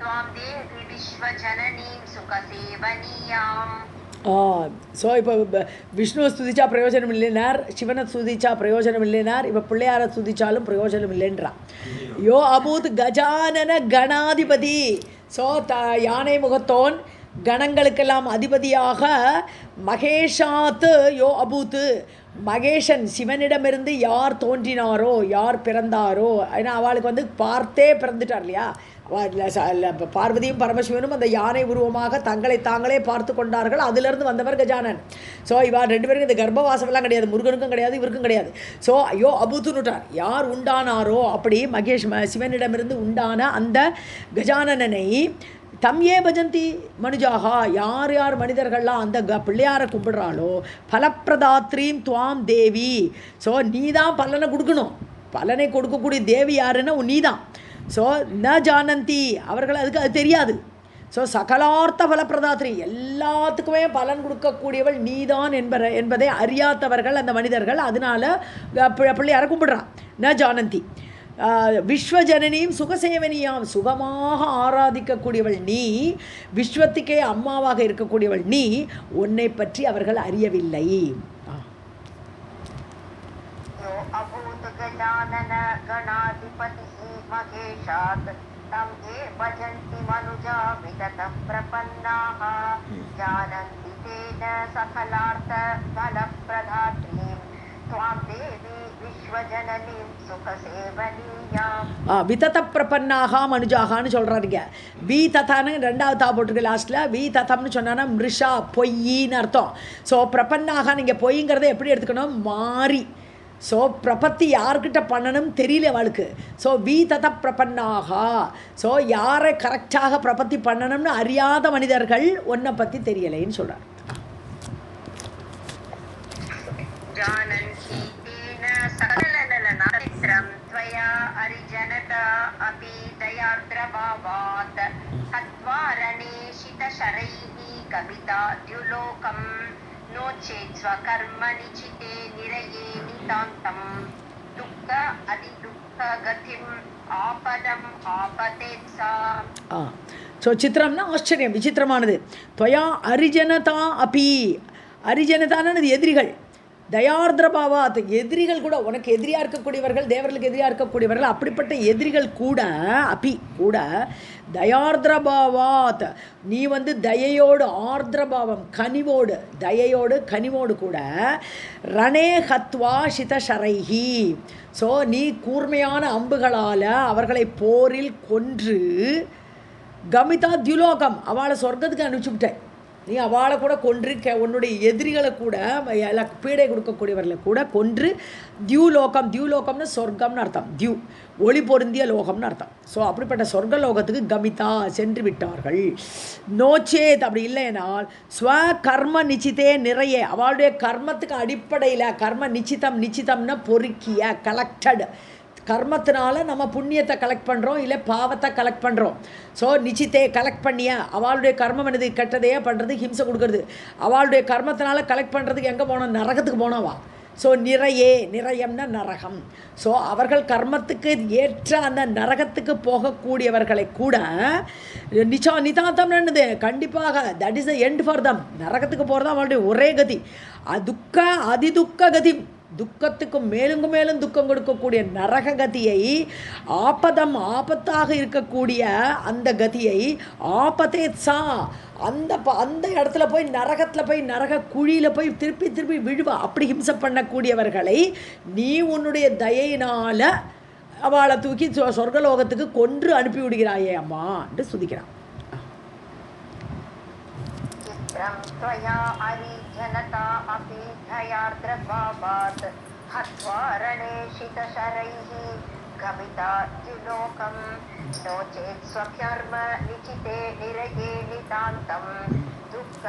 त्वां देवी विश्वजननीं सुखसेवनीयाम्. ஸோ இப்போ விஷ்ணுவை ஸ்துதிச்சா பிரயோஜனம் இல்லைனார், சிவனை ஸ்துதிச்சா பிரயோஜனம் இல்லைனார், இப்போ பிள்ளையாரை ஸ்துதிச்சாலும் பிரயோஜனம் இல்லைன்றான். யோ அபூத் கஜானன கணாதிபதி, ஸோ யானை முகத்தோன் கணங்களுக்கெல்லாம் அதிபதியாக மகேஷாத்து யோ அபூத்து, மகேஷன் சிவனிடமிருந்து யார் தோன்றினாரோ யார் பிறந்தாரோ, ஏன்னா அவளுக்கு வந்து பார்த்தே பிறந்துட்டார் இல்லையா, பார்வதியும் பரமசிவனும் அந்த யானை உருவமாக தங்களை தாங்களே பார்த்து கொண்டார்கள். அதிலிருந்து வந்தவர் கஜானன். ஸோ இவா ரெண்டு பேருக்கும் இந்த கர்ப்பவாசமெல்லாம் கிடையாது, முருகனுக்கும் கிடையாது இவருக்கும் கிடையாது. ஸோ ஐயோ அபூத்துனுட்டார், யார் உண்டானாரோ அப்படி மகேஷ் சிவனிடமிருந்து உண்டான அந்த கஜானனை தம் ஏ பஜந்தி மனுஜாகா, யார் யார் மனிதர்கள்லாம் அந்த பிள்ளையாரை கும்பிடுறாளோ, பலப்பிரதாத்ரீம் துவாம் தேவி, ஸோ நீ தான் பலனை கொடுக்கணும், பலனை கொடுக்கக்கூடிய தேவி யாருன்னா நீ தான். ஸோ ந ஜானந்தி, அவர்கள் அதுக்கு அது தெரியாது. ஸோ சகலார்த்த பலப்பிரதாத்ரி, எல்லாத்துக்குமே பலன் கொடுக்கக்கூடியவள் நீதான் என்பதை அறியாதவர்கள் அந்த மனிதர்கள், அதனால பிள்ளையாரை கும்பிடுறான். ந ஜானந்தி விஸ்வஜனனியும் சுகசேவனியாம், சுகமாக ஆராதிக்கக்கூடியவள் நீ, விஸ்வத்துக்கே அம்மாவாக இருக்கக்கூடியவள் நீ, உன்னை பற்றி அவர்கள் அறியவில்லை. महेशात् तं ये भजन्ति मनुजा विततः प्रपन्नाः जानन्ति तेन सकलार्थ फलप्रदात्रीं त्वां देवी विश्वजननीं सुखसेवनीयाम्. விதத பிரபன்னாகா மனுஜாகான்னு சொல்கிறாருங்க. வி தத்தான்னு ரெண்டாவது தா போட்டிருக்கு லாஸ்ட்டில். வி தத்தம்னு சொன்னான்னா மிருஷா பொய்யின்னு அர்த்தம். ஸோ பிரபன்னாகா நீங்கள் பொய்ங்கிறத எப்படி எடுத்துக்கணும், மாறி. ஸோ பிரபத்தி யார்கிட்ட பண்ணணும் தெரியல அவளுக்கு. ஸோ வி தத பிரபன்னாகா, ஸோ யாரை கரெக்டாக பிரபத்தி பண்ணணும்னு அறியாத மனிதர்கள் ஒன்றை பற்றி தெரியலைன்னு சொல்கிறார். नोचेत् स्वकर्मनिचिते निरये नितान्तं दुःख अधिदुःखगतिम् आपदम् आपतेत् सा. ஸோ சித்திரம்னா ஆச்சரியம், விசித்திரமானது. துவயா அரிஜனதா அப்பி, அரிஜனதானது எதிரிகள், தயார்திரபாவாத், எதிரிகள் கூட, உனக்கு எதிரியாக இருக்கக்கூடியவர்கள், தேவர்களுக்கு எதிரியாக இருக்கக்கூடியவர்கள், அப்படிப்பட்ட எதிரிகள் கூட அப்பி கூட தயார்திரபாவாத், நீ வந்து தயையோடு, ஆர்திரபாவம் கனிவோடு, தயையோடு கனிவோடு கூட ரணே ஹத்வா சிதஷரைஹி, ஸோ நீ கூர்மையான அம்புகளால் அவர்களை போரில் கொன்று, கமிதா தியுலோகம், அவளை சொர்க்கத்துக்கு அனுப்பிச்சுவிட்டேன் நீ, அவளை கூட கொன்று உன்னுடைய எதிரிகளை கூட பீடை கொடுக்கக்கூடியவர்களை கூட கொன்று, தியூலோகம், தியூலோகம்னு சொர்க்கம்னு அர்த்தம், தியூ ஒளி பொருந்திய லோகம்னு அர்த்தம். ஸோ அப்படிப்பட்ட சொர்க்க லோகத்துக்கு கமிதா சென்று விட்டார்கள். நோச்சேத், அப்படி இல்லைனால் ஸ்வ கர்ம நிச்சித்தே நிறைய, அவளுடைய கர்மத்துக்கு அடிப்படையில், கர்ம நிச்சிதம், நிச்சிதம்னா பொறுக்கிய, கலெக்டட், கர்மத்தினால நம்ம புண்ணியத்தை கலெக்ட் பண்ணுறோம், இல்லை பாவத்தை கலெக்ட் பண்ணுறோம். ஸோ நிச்சித்தே கலெக்ட் பண்ணிய, அவளுடைய கர்மம் என்னது, கெட்டதையே பண்ணுறது, ஹிம்சை கொடுக்குறது, அவளுடைய கர்மத்தினால கலெக்ட் பண்ணுறதுக்கு எங்கே போனோம், நரகத்துக்கு போனவா. ஸோ நிறையே, நிறையம்னா நரகம். ஸோ அவர்கள் கர்மத்துக்கு ஏற்ற அந்த நரகத்துக்கு போகக்கூடியவர்களை கூட நிதாந்தம் என்னது கண்டிப்பாக that is the end for them. நரகத்துக்கு போகிறதா அவளுடைய ஒரே கதி. துக்க அதிதுக்க கதி, துக்கத்துக்கும் மேலும் மேலும் துக்கம் கொடுக்கக்கூடிய நரக கதியை, ஆபத்தாக இருக்கக்கூடிய அந்த கதியை ஆபத்தேத்சா, அந்த இடத்துல போய் நரகத்தில் போய் நரக குழியில் போய் திருப்பி விழுவா. அப்படி ஹிம்சை பண்ணக்கூடியவர்களை நீ உன்னுடைய தயையினால் அவளை தூக்கி சொர்க்கலோகத்துக்கு கொன்று அனுப்பி விடுகிறாயே அம்மா என்று சுதிக்கிறான். जनता अपि धयार्द्रभावात् हत्वा रणे शितशरैः गमिता त्रिलोकं नो चेत् स्वकर्म निचिते निरये नितान्तं दुःख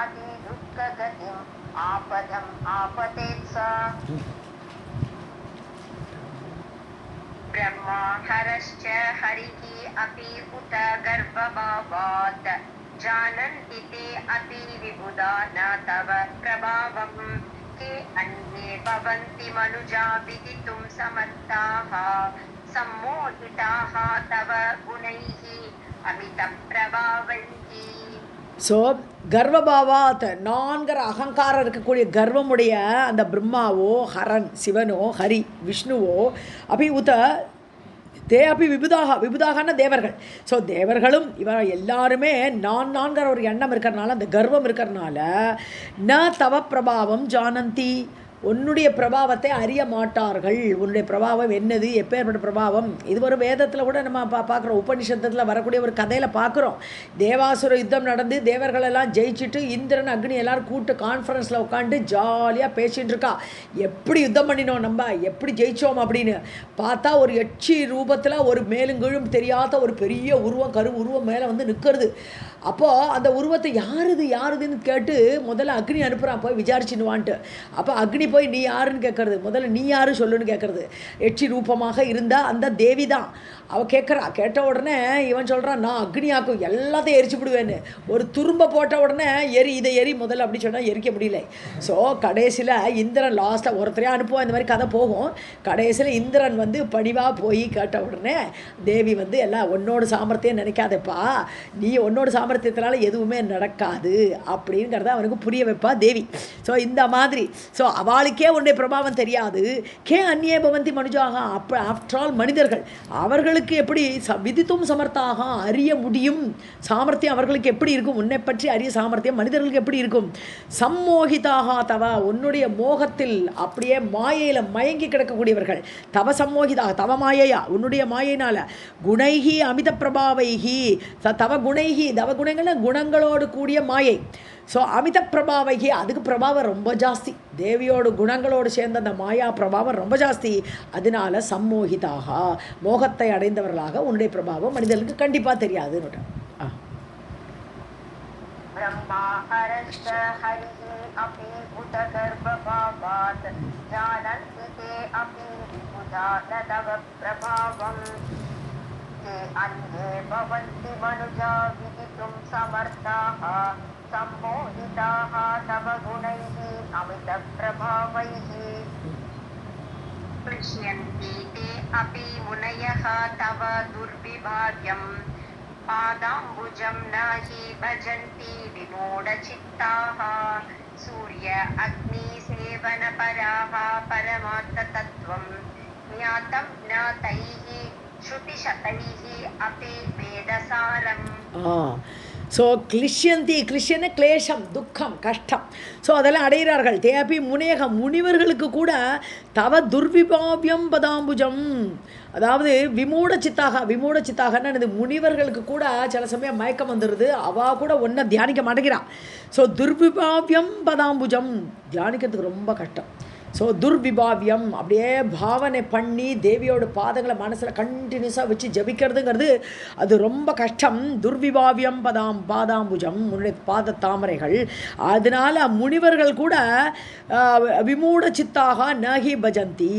अतिदुःखगतिम् आपदम् आपतेत्स ब्रह्मा हरश्च हरिः अपि उत गर्भभावात् जानन्ति ते अपि विबुधा न तव प्रभावम् के अन्ये भवन्ति मनुजा विदितुं समर्थाः सम्मोहिताः तव गुणैः अमितप्रभावैः. ஸோ கர்வபாவாத், நான்கிற அகங்காரம் இருக்கக்கூடிய கர்வமுடைய அந்த பிரம்மாவோ, ஹரன் சிவனோ, ஹரி விஷ்ணுவோ, அப்படி உத்த தே அப்படி விபுதாகன்னா தேவர்கள். ஸோ தேவர்களும் இவன் எல்லாருமே நான்கிற ஒரு எண்ணம் இருக்கிறனால, அந்த கர்வம் இருக்கிறனால, ந தவ பிரபாவம் ஜானந்தி, உன்னுடைய பிரபாவத்தை அறிய மாட்டார்கள். உன்னுடைய பிரபாவம் என்னது, எப்பேற்பட்ட பிரபாவம். இது ஒரு வேதத்தில் கூட நம்ம பார்க்குறோம், உபனிஷத்தில் வரக்கூடிய ஒரு கதையில் பார்க்குறோம். தேவாசுர யுத்தம் நடந்து தேவர்களெல்லாம் ஜெயிச்சுட்டு இந்திரன் அக்னி எல்லோரும் கூட்டு கான்ஃபரன்ஸில் உட்காந்து ஜாலியாக பேசிகிட்டு இருக்கா. எப்படி யுத்தம் பண்ணினோம், நம்ம எப்படி ஜெயித்தோம் அப்படின்னு பார்த்தா ஒரு யட்சி ரூபத்தில் ஒரு மேலுங்கீழும் தெரியாத ஒரு பெரிய உருவம், உருவம் மேலே வந்து நிற்கிறது. அப்போது அந்த உருவத்தை யாருதுன்னு கேட்டு முதல்ல அக்னி அனுப்புகிறான், போய் விசாரிச்சுன்னுவான்ட்டு. அப்போ அக்னி போய் நீ யாருன்னு கேட்குறது, முதல்ல நீ யாரு சொல்லுன்னு கேட்குறது. எட்சி ரூபமாக இருந்தால் அந்த தேவி தான். அவள் கேட்ட உடனே இவன் சொல்கிறான், நான் அக்னியாக்கும் எல்லாத்தையும் எரிச்சு விடுவேன்னு. ஒரு துரும்ப போட்ட உடனே இதை எரி முதல்ல அப்படி சொன்னால் எரிக்க முடியல. ஸோ கடைசியில் இந்திரன் லாஸ்ட்டாக ஒருத்தரையாக அனுப்புவோம், இந்த மாதிரி கதை போகும். கடைசியில் இந்திரன் வந்து பணிவாக போய் கேட்ட உடனே தேவி வந்து எல்லாம் உன்னோட சாமர்த்தியம் நினைக்காதப்பா, நீ உன்னோட சாமர்த்தியத்தினால எதுவுமே நடக்காது அப்படிங்கிறத அவனுக்கு புரிய வைப்பா தேவி. ஸோ இந்த மாதிரி ஸோ அவளுக்கே உன்னுடைய பிரபாவம் தெரியாது. கே அந்நிய பவந்தி மனுஜாக, அப்போ ஆஃப்டர் ஆல் மனிதர்கள், அவர்களுக்கு எப்படி விதித்தும் சமர்த்தாக, அறிய முடியும் சாமர்த்தியம் அவர்களுக்கு எப்படி இருக்கும், உன்னை பற்றி அறிய சாமர்த்தியம் மனிதர்களுக்கு எப்படி இருக்கும். சம்மோகிதாக தவ, உன்னுடைய மோகத்தில் அப்படியே மாயையில் மயங்கி கிடக்கக்கூடியவர்கள். தவ சம்மோகிதாக, தவ மாயையா, உன்னுடைய மாயினால். குணைகி அமித பிரபாவைகி, தவ குணைகி, தவ குணங்கள்னா குணங்களோடு கூடிய மாயை. ஸோ அமித பிரபாவைகி, அதுக்கு பிரபாவம் ரொம்ப ஜாஸ்தி. தேவியோட குணங்களோடு சேர்ந்த அந்த மாயா பிரபாவம் ரொம்ப ஜாஸ்தி. அதனால சம்மோகிதாக, மோகத்தை அடைந்தவர்களாக உன்னுடைய பிரபாவம் மனிதர்களுக்கு கண்டிப்பாக தெரியாதுன்னு. सम्मोहिताः तव गुणैः अमितप्रभावैः पश्यन्ति ते अपि मुनयः तव दुर्विभाव्यम् पादाम्बुजं न हि भजन्ति विमूढचित्ताः सूर्य अग्निसेवनपराः परमार्थतत्त्वं ज्ञातं न तैः श्रुतिशतैः अपि वेदसारम्. ஸோ கிளிஷ்யன கிளேஷம், துக்கம், கஷ்டம். ஸோ அதெல்லாம் அடைகிறார்கள். தேபி முனேகம், முனிவர்களுக்கு கூட தவ துர்விபாவியம் பதாம்புஜம், அதாவது விமூட சித்தாகன்னா இது முனிவர்களுக்கு கூட சில சமயம் மயக்கம் வந்துடுது. அவள் கூட ஒன்றை தியானிக்க மாட்டேங்கிறான். ஸோ துர்விபாவியம் பதாம்புஜம், தியானிக்கிறதுக்கு ரொம்ப கஷ்டம். ஸோ துர்விபாவியம், அப்படியே பாவனை பண்ணி தேவியோட பாதங்களை மனசில் கண்டினியூஸாக வச்சு ஜபிக்கிறதுங்கிறது அது ரொம்ப கஷ்டம். துர்விபாவியம் பாதாம்புஜம், உன்னுடைய பாத தாமரைகள். அதனால் முனிவர்கள் கூட விமூட சித்தாக நகி பஜந்தி.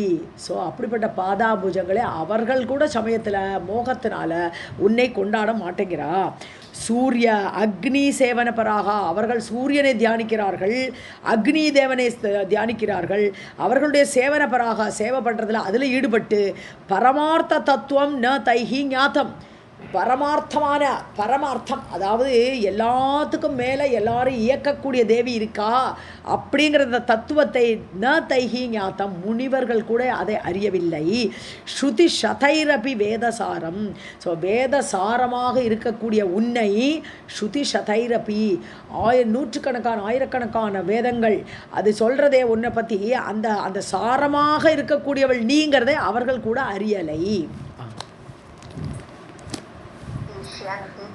ஸோ அப்படிப்பட்ட பாதாம்புஜங்களை அவர்கள் கூட சமயத்தில் மோகத்தினால உன்னை கொண்டாட மாட்டேங்கிறா. சூரிய அக்னி சேவனபராக, அவர்கள் சூரியனை தியானிக்கிறார்கள், அக்னி தேவனை தியானிக்கிறார்கள். அவர்களுடைய சேவனபராக, சேவை பண்ணுறதுல அதில் ஈடுபட்டு பரமார்த்த தத்துவம் ந தைஹி ஞாத்தம், பரமார்த்தம் அதாவது எல்லாத்துக்கும் மேலே எல்லாரும் இயக்கக்கூடிய தேவி இருக்கா அப்படிங்கிற தத்துவத்தை ந தைஹி ஞாத்தம், முனிவர்கள் கூட அதை அறியவில்லை. ஸ்ருதி சதைரபி வேதசாரம். ஸோ வேதசாரமாக இருக்கக்கூடிய உன்னை ஸ்ருதி சதைரபி நூற்றுக்கணக்கான ஆயிரக்கணக்கான வேதங்கள் அது சொல்கிறதே உன்னை பற்றி, அந்த அந்த சாரமாக இருக்கக்கூடியவள் நீங்கிறதை அவர்கள் கூட அறியலை.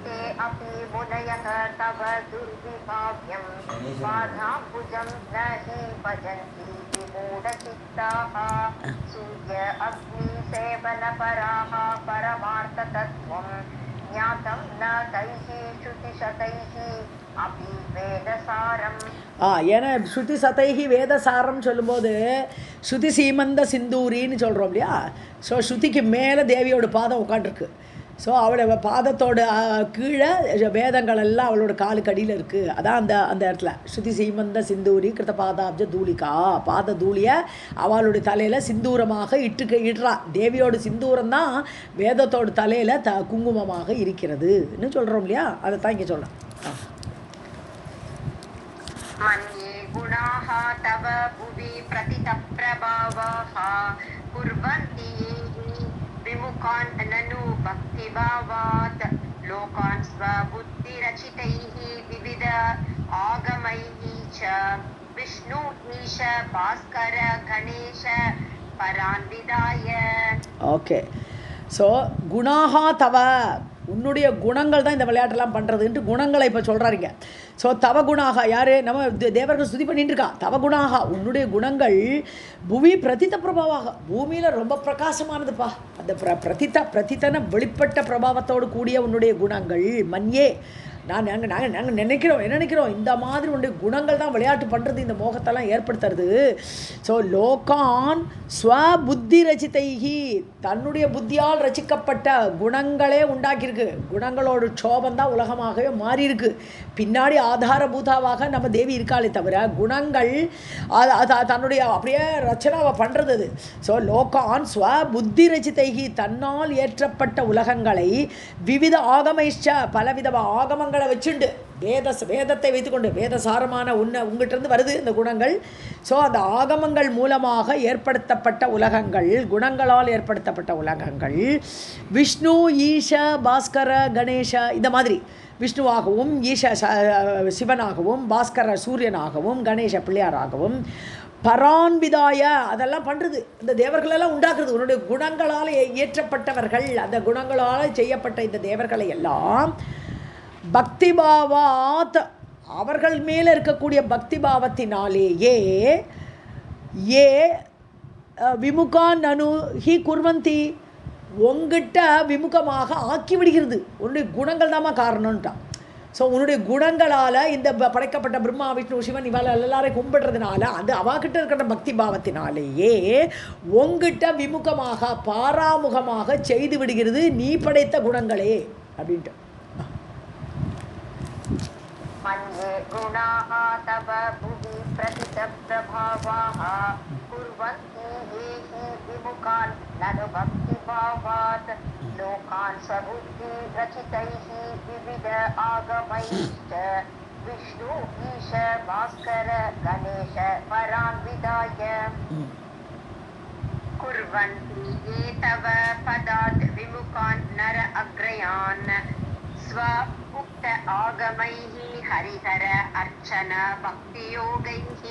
ते अपि मुनयः तव दुर्विभाव्यं पादाम्बुजं न हि भजन्ति विमूढचित्ताः सूर्य अग्निसेवनपराः परमार्थतत्त्वं ज्ञातं न तैः श्रुतिशतैः अपि वेदसारम्. ஏன்னா ஸ்ருதி சதைஹி வேதசாரம் சொல்லும்போது ஸ்ருதி சீமந்த சிந்தூரின்னு சொல்கிறோம் இல்லையா. ஸோ ஸ்ருதிக்கு மேலே தேவியோட பாதம் உட்காண்டிருக்கு. ஸோ அவளோட பாதத்தோட கீழே வேதங்கள் எல்லாம் அவளோட காலுக்கு அடியில் இருக்குது. அதான் அந்த அந்த இடத்துல ஸ்ருதி சீமந்த சிந்தூரி கிருத்த பாதாப்ஜ தூளிகா, பாத தூளியை அவளுடைய தலையில் சிந்தூரமாக இடுறா. தேவியோட சிந்தூரம் தான் வேதத்தோட தலையில் குங்குமமாக இருக்கிறதுன்னு சொல்கிறோம் இல்லையா. அதை தான் இங்கே சொல்கிறேன். मन्ये गुणाः तव भुवि प्रतितप्रभावाः कुर्वन्ति विमुखान् ननु भक्तिभावात् लोकान् स्वबुद्धिरचितैः विविध आगमैः च विष्णु ईश भास्कर गणेश परान्विदाय. ஓகே. ஸோ குணாஹா தவ, உன்னுடைய குணங்கள் தான் இந்த விளையாட்டெல்லாம் பண்ணுறதுன்ட்டு குணங்களை இப்போ சொல்கிறாருங்க. ஸோ தவ குணாகா யார்? நம்ம தேவர்கள் ஸ்துதி பண்ணிட்டு இருக்கா. தவ குணாகா, உன்னுடைய குணங்கள் புவி பிரதித்த பிரபாவாக, பூமியில் ரொம்ப பிரகாசமானதுப்பா. அந்த பிரதித்தன வெளிப்பட்ட பிரபாவத்தோடு கூடிய உன்னுடைய குணங்கள். மன்யே நாங்கள் நினைக்கிறோம் இந்த மாதிரி உன்னுடைய குணங்கள் தான் விளையாட்டு பண்ணுறது, இந்த மோகத்தெல்லாம் ஏற்படுத்துறது. ஸோ லோகான் ஸ்வபுத்தி ரச்சிதைஹி, தன்னுடைய புத்தியால் ரசிக்கப்பட்ட குணங்களே உண்டாக்கியிருக்கு. குணங்களோட க்ஷோபம் தான் உலகமாகவே மாறியிருக்கு. பின்னாடி ஆதாரபூதாவாக நம்ம தேவி இருக்காளே தவிர குணங்கள் தன்னுடைய அப்படியே ரச்சனாவை பண்ணுறது அது. ஸோ லோகான் ஸ்வபுத்தி ரச்சிதைஹி, தன்னால் ஏற்றப்பட்ட உலகங்களை விவித ஆகமைச்ச, பலவித ஆகமங்களை வச்சுண்டு வேதத்தை வைத்துக்கொண்டு வேதசாரமான உங்கள்கிட்ட வருது இந்த குணங்கள். ஸோ அந்த ஆகமங்கள் மூலமாக ஏற்படுத்தப்பட்ட உலகங்கள், குணங்களால் ஏற்படுத்தப்பட்ட உலகங்கள். விஷ்ணு ஈஷ பாஸ்கர கணேஷ, இந்த மாதிரி விஷ்ணுவாகவும் ஈஷ சிவனாகவும் பாஸ்கர சூரியனாகவும் கணேச பிள்ளையாராகவும் பரான்விதாய அதெல்லாம் பண்ணுறது. இந்த தேவர்களெல்லாம் உண்டாக்குறது உன்னுடைய குணங்களால் ஏற்றப்பட்டவர்கள். அந்த குணங்களால் செய்யப்பட்ட இந்த தேவர்களை எல்லாம் பக்திபாவாத், அவர்கள் மேலே இருக்கக்கூடிய பக்திபாவத்தினாலேயே ஏ விமுகான் நனு ஹி குர்வந்தி, உங்ககிட்ட விமுகமாக ஆக்கி விடுகிறது. உன்னுடைய குணங்கள் தாம்மா காரணம்ட்டான். ஸோ உன்னுடைய குணங்களால் இந்த படைக்கப்பட்ட பிரம்மா விஷ்ணு சிவன் இவாள் எல்லாரையும் கும்பிடுறதுனால அந்த அவாக்கிட்ட இருக்கிற பக்தி பாவத்தினாலேயே உங்ககிட்ட விமுகமாக பாராமுகமாக செய்து விடுகிறது நீ படைத்த குணங்களே அப்படின்ட்டு. मन्ये गुणाः तव भुवि प्रतितप्रभावाः कुर्वन्ति ये हि विमुखान् ननु भक्तिभावात् लोकान् स्वबुद्धिरचितैः विविध आगमैश्च विष्णु ईश भास्कर गणेश परान्विदाय. कुर्वन्ति ये तव पदात् विमुखान् नर अग्रयान् स्व उक्त आगमैः हरिहर अर्चन भक्तियोगैः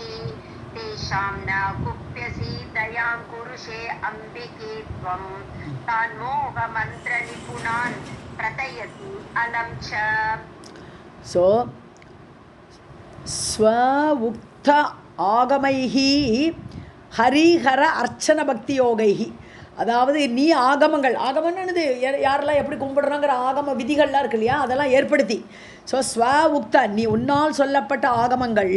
तेषां न कुप्यसि दयां कुरुषे अम्बिके त्वं तान्मोहमन्त्रनिपुणान् प्रतयसि अलं च. ஸோ ஸ்வ உக்த ஆகமைஹி ஹரிஹர அர்ச்சன பக்தி யோகைஹி, அதாவது நீ ஆகமங்கள் ஆகமன்னு யாரெல்லாம் எப்படி கும்பிடுறாங்கிற ஆகம விதிகள்லாம் இருக்கு இல்லையா, அதெல்லாம் ஏற்படுத்தி ஸோ ஸ்வ உக்த நீ உன்னால் சொல்லப்பட்ட ஆகமங்கள்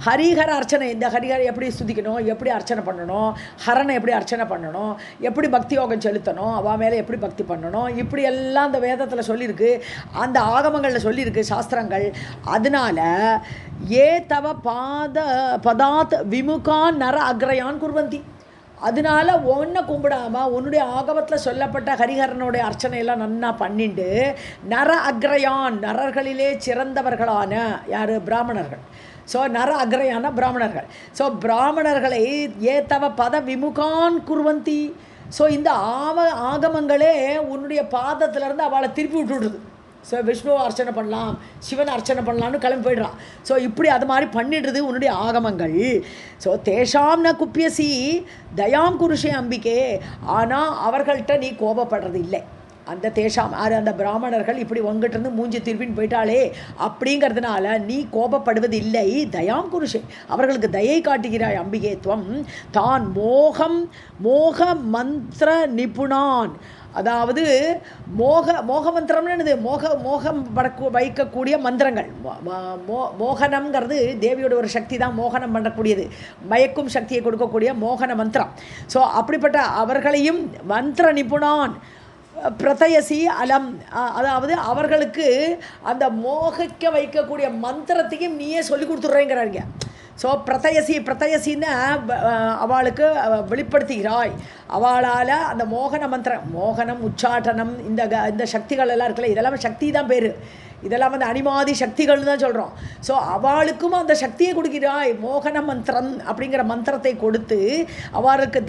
ஹரிஹர அர்ச்சனை, இந்த ஹரிஹரை எப்படி ஸ்துதிக்கணும், எப்படி அர்ச்சனை பண்ணணும், ஹரனை எப்படி அர்ச்சனை பண்ணணும், எப்படி பக்தி யோகம் செலுத்தணும், அவன் மேலே எப்படி பக்தி பண்ணணும், இப்படி எல்லாம் அந்த வேதத்தில் சொல்லியிருக்கு, அந்த ஆகமங்களில் சொல்லியிருக்கு சாஸ்திரங்கள். அதனால ஏ தவ பதாத் விமுகான் நர அக்ரயான் குர்வந்தி, அதனால ஒன்றை கும்பிடாமல் உன்னுடைய ஆகமத்தில் சொல்லப்பட்ட ஹரிஹரனுடைய அர்ச்சனையெல்லாம் நன்னா பண்ணிட்டு நர அக்ரயான் நரர்களிலே சிறந்தவர்களான யார் பிராமணர்கள். ஸோ நர அக்ரயான பிராமணர்கள். ஸோ பிராமணர்களை ஏத்தவ பத விமுகான் குர்வந்தி. ஸோ இந்த ஆகமங்களே உன்னுடைய பாதத்திலேருந்து அவளை திருப்பி விட்டுடுது. ஸோ விஷ்ணுவை அர்ச்சனை பண்ணலாம், சிவனை அர்ச்சனை பண்ணலான்னு கிளம்பி போய்ட்றான். ஸோ இப்படி அது மாதிரி பண்ணிடுறது உன்னுடைய ஆகமங்கள். ஸோ தேஷாம் ந குப்பியசி தயாம் குருஷே அம்பிகே, ஆனால் அவர்கள்ட்ட நீ கோபப்படுறது இல்லை. அந்த தேஷாம் அந்த பிராமணர்கள் இப்படி உங்ககிட்டருந்து மூஞ்சி திருப்பின்னு போயிட்டாலே அப்படிங்கிறதுனால நீ கோபப்படுவது இல்லை. தயாம் குருஷே, அவர்களுக்கு தயை காட்டுகிறாய் அம்பிகே. துவம் தான் மோக மந்திர நிபுணான், அதாவது மோக மந்திரம்னு என்னது, மோகம் வைக்கக்கூடிய மந்திரங்கள். மோகனம்ங்கிறது தேவியோட ஒரு சக்தி தான், மோகனம் பண்ணக்கூடியது, மயக்கும் சக்தியை கொடுக்கக்கூடிய மோகன மந்திரம். ஸோ அப்படிப்பட்ட அவர்களையும் மந்திர நிபுணான் பிரதயசி அலம், அதாவது அவர்களுக்கு அந்த மோகிக்க வைக்கக்கூடிய மந்திரத்தையும் நீயே சொல்லி கொடுத்துட்றேங்கிறாங்க. ஸோ பிரதயசின்னு அவளுக்கு வெளிப்படுத்துகிறாய். அவளால் அந்த மோகன மந்திரம், மோகனம், உச்சாட்டனம், இந்த சக்திகள் எல்லாம் இருக்குல்ல, இதெல்லாம் சக்தி தான் பேர், இதெல்லாம் வந்து அனிமாதி சக்திகள்னு தான் சொல்கிறோம். ஸோ அவளுக்கும் அந்த சக்தியை கொடுக்கிறாய். மோகன மந்திரம் அப்படிங்கிற மந்திரத்தை கொடுத்து அவளுக்கு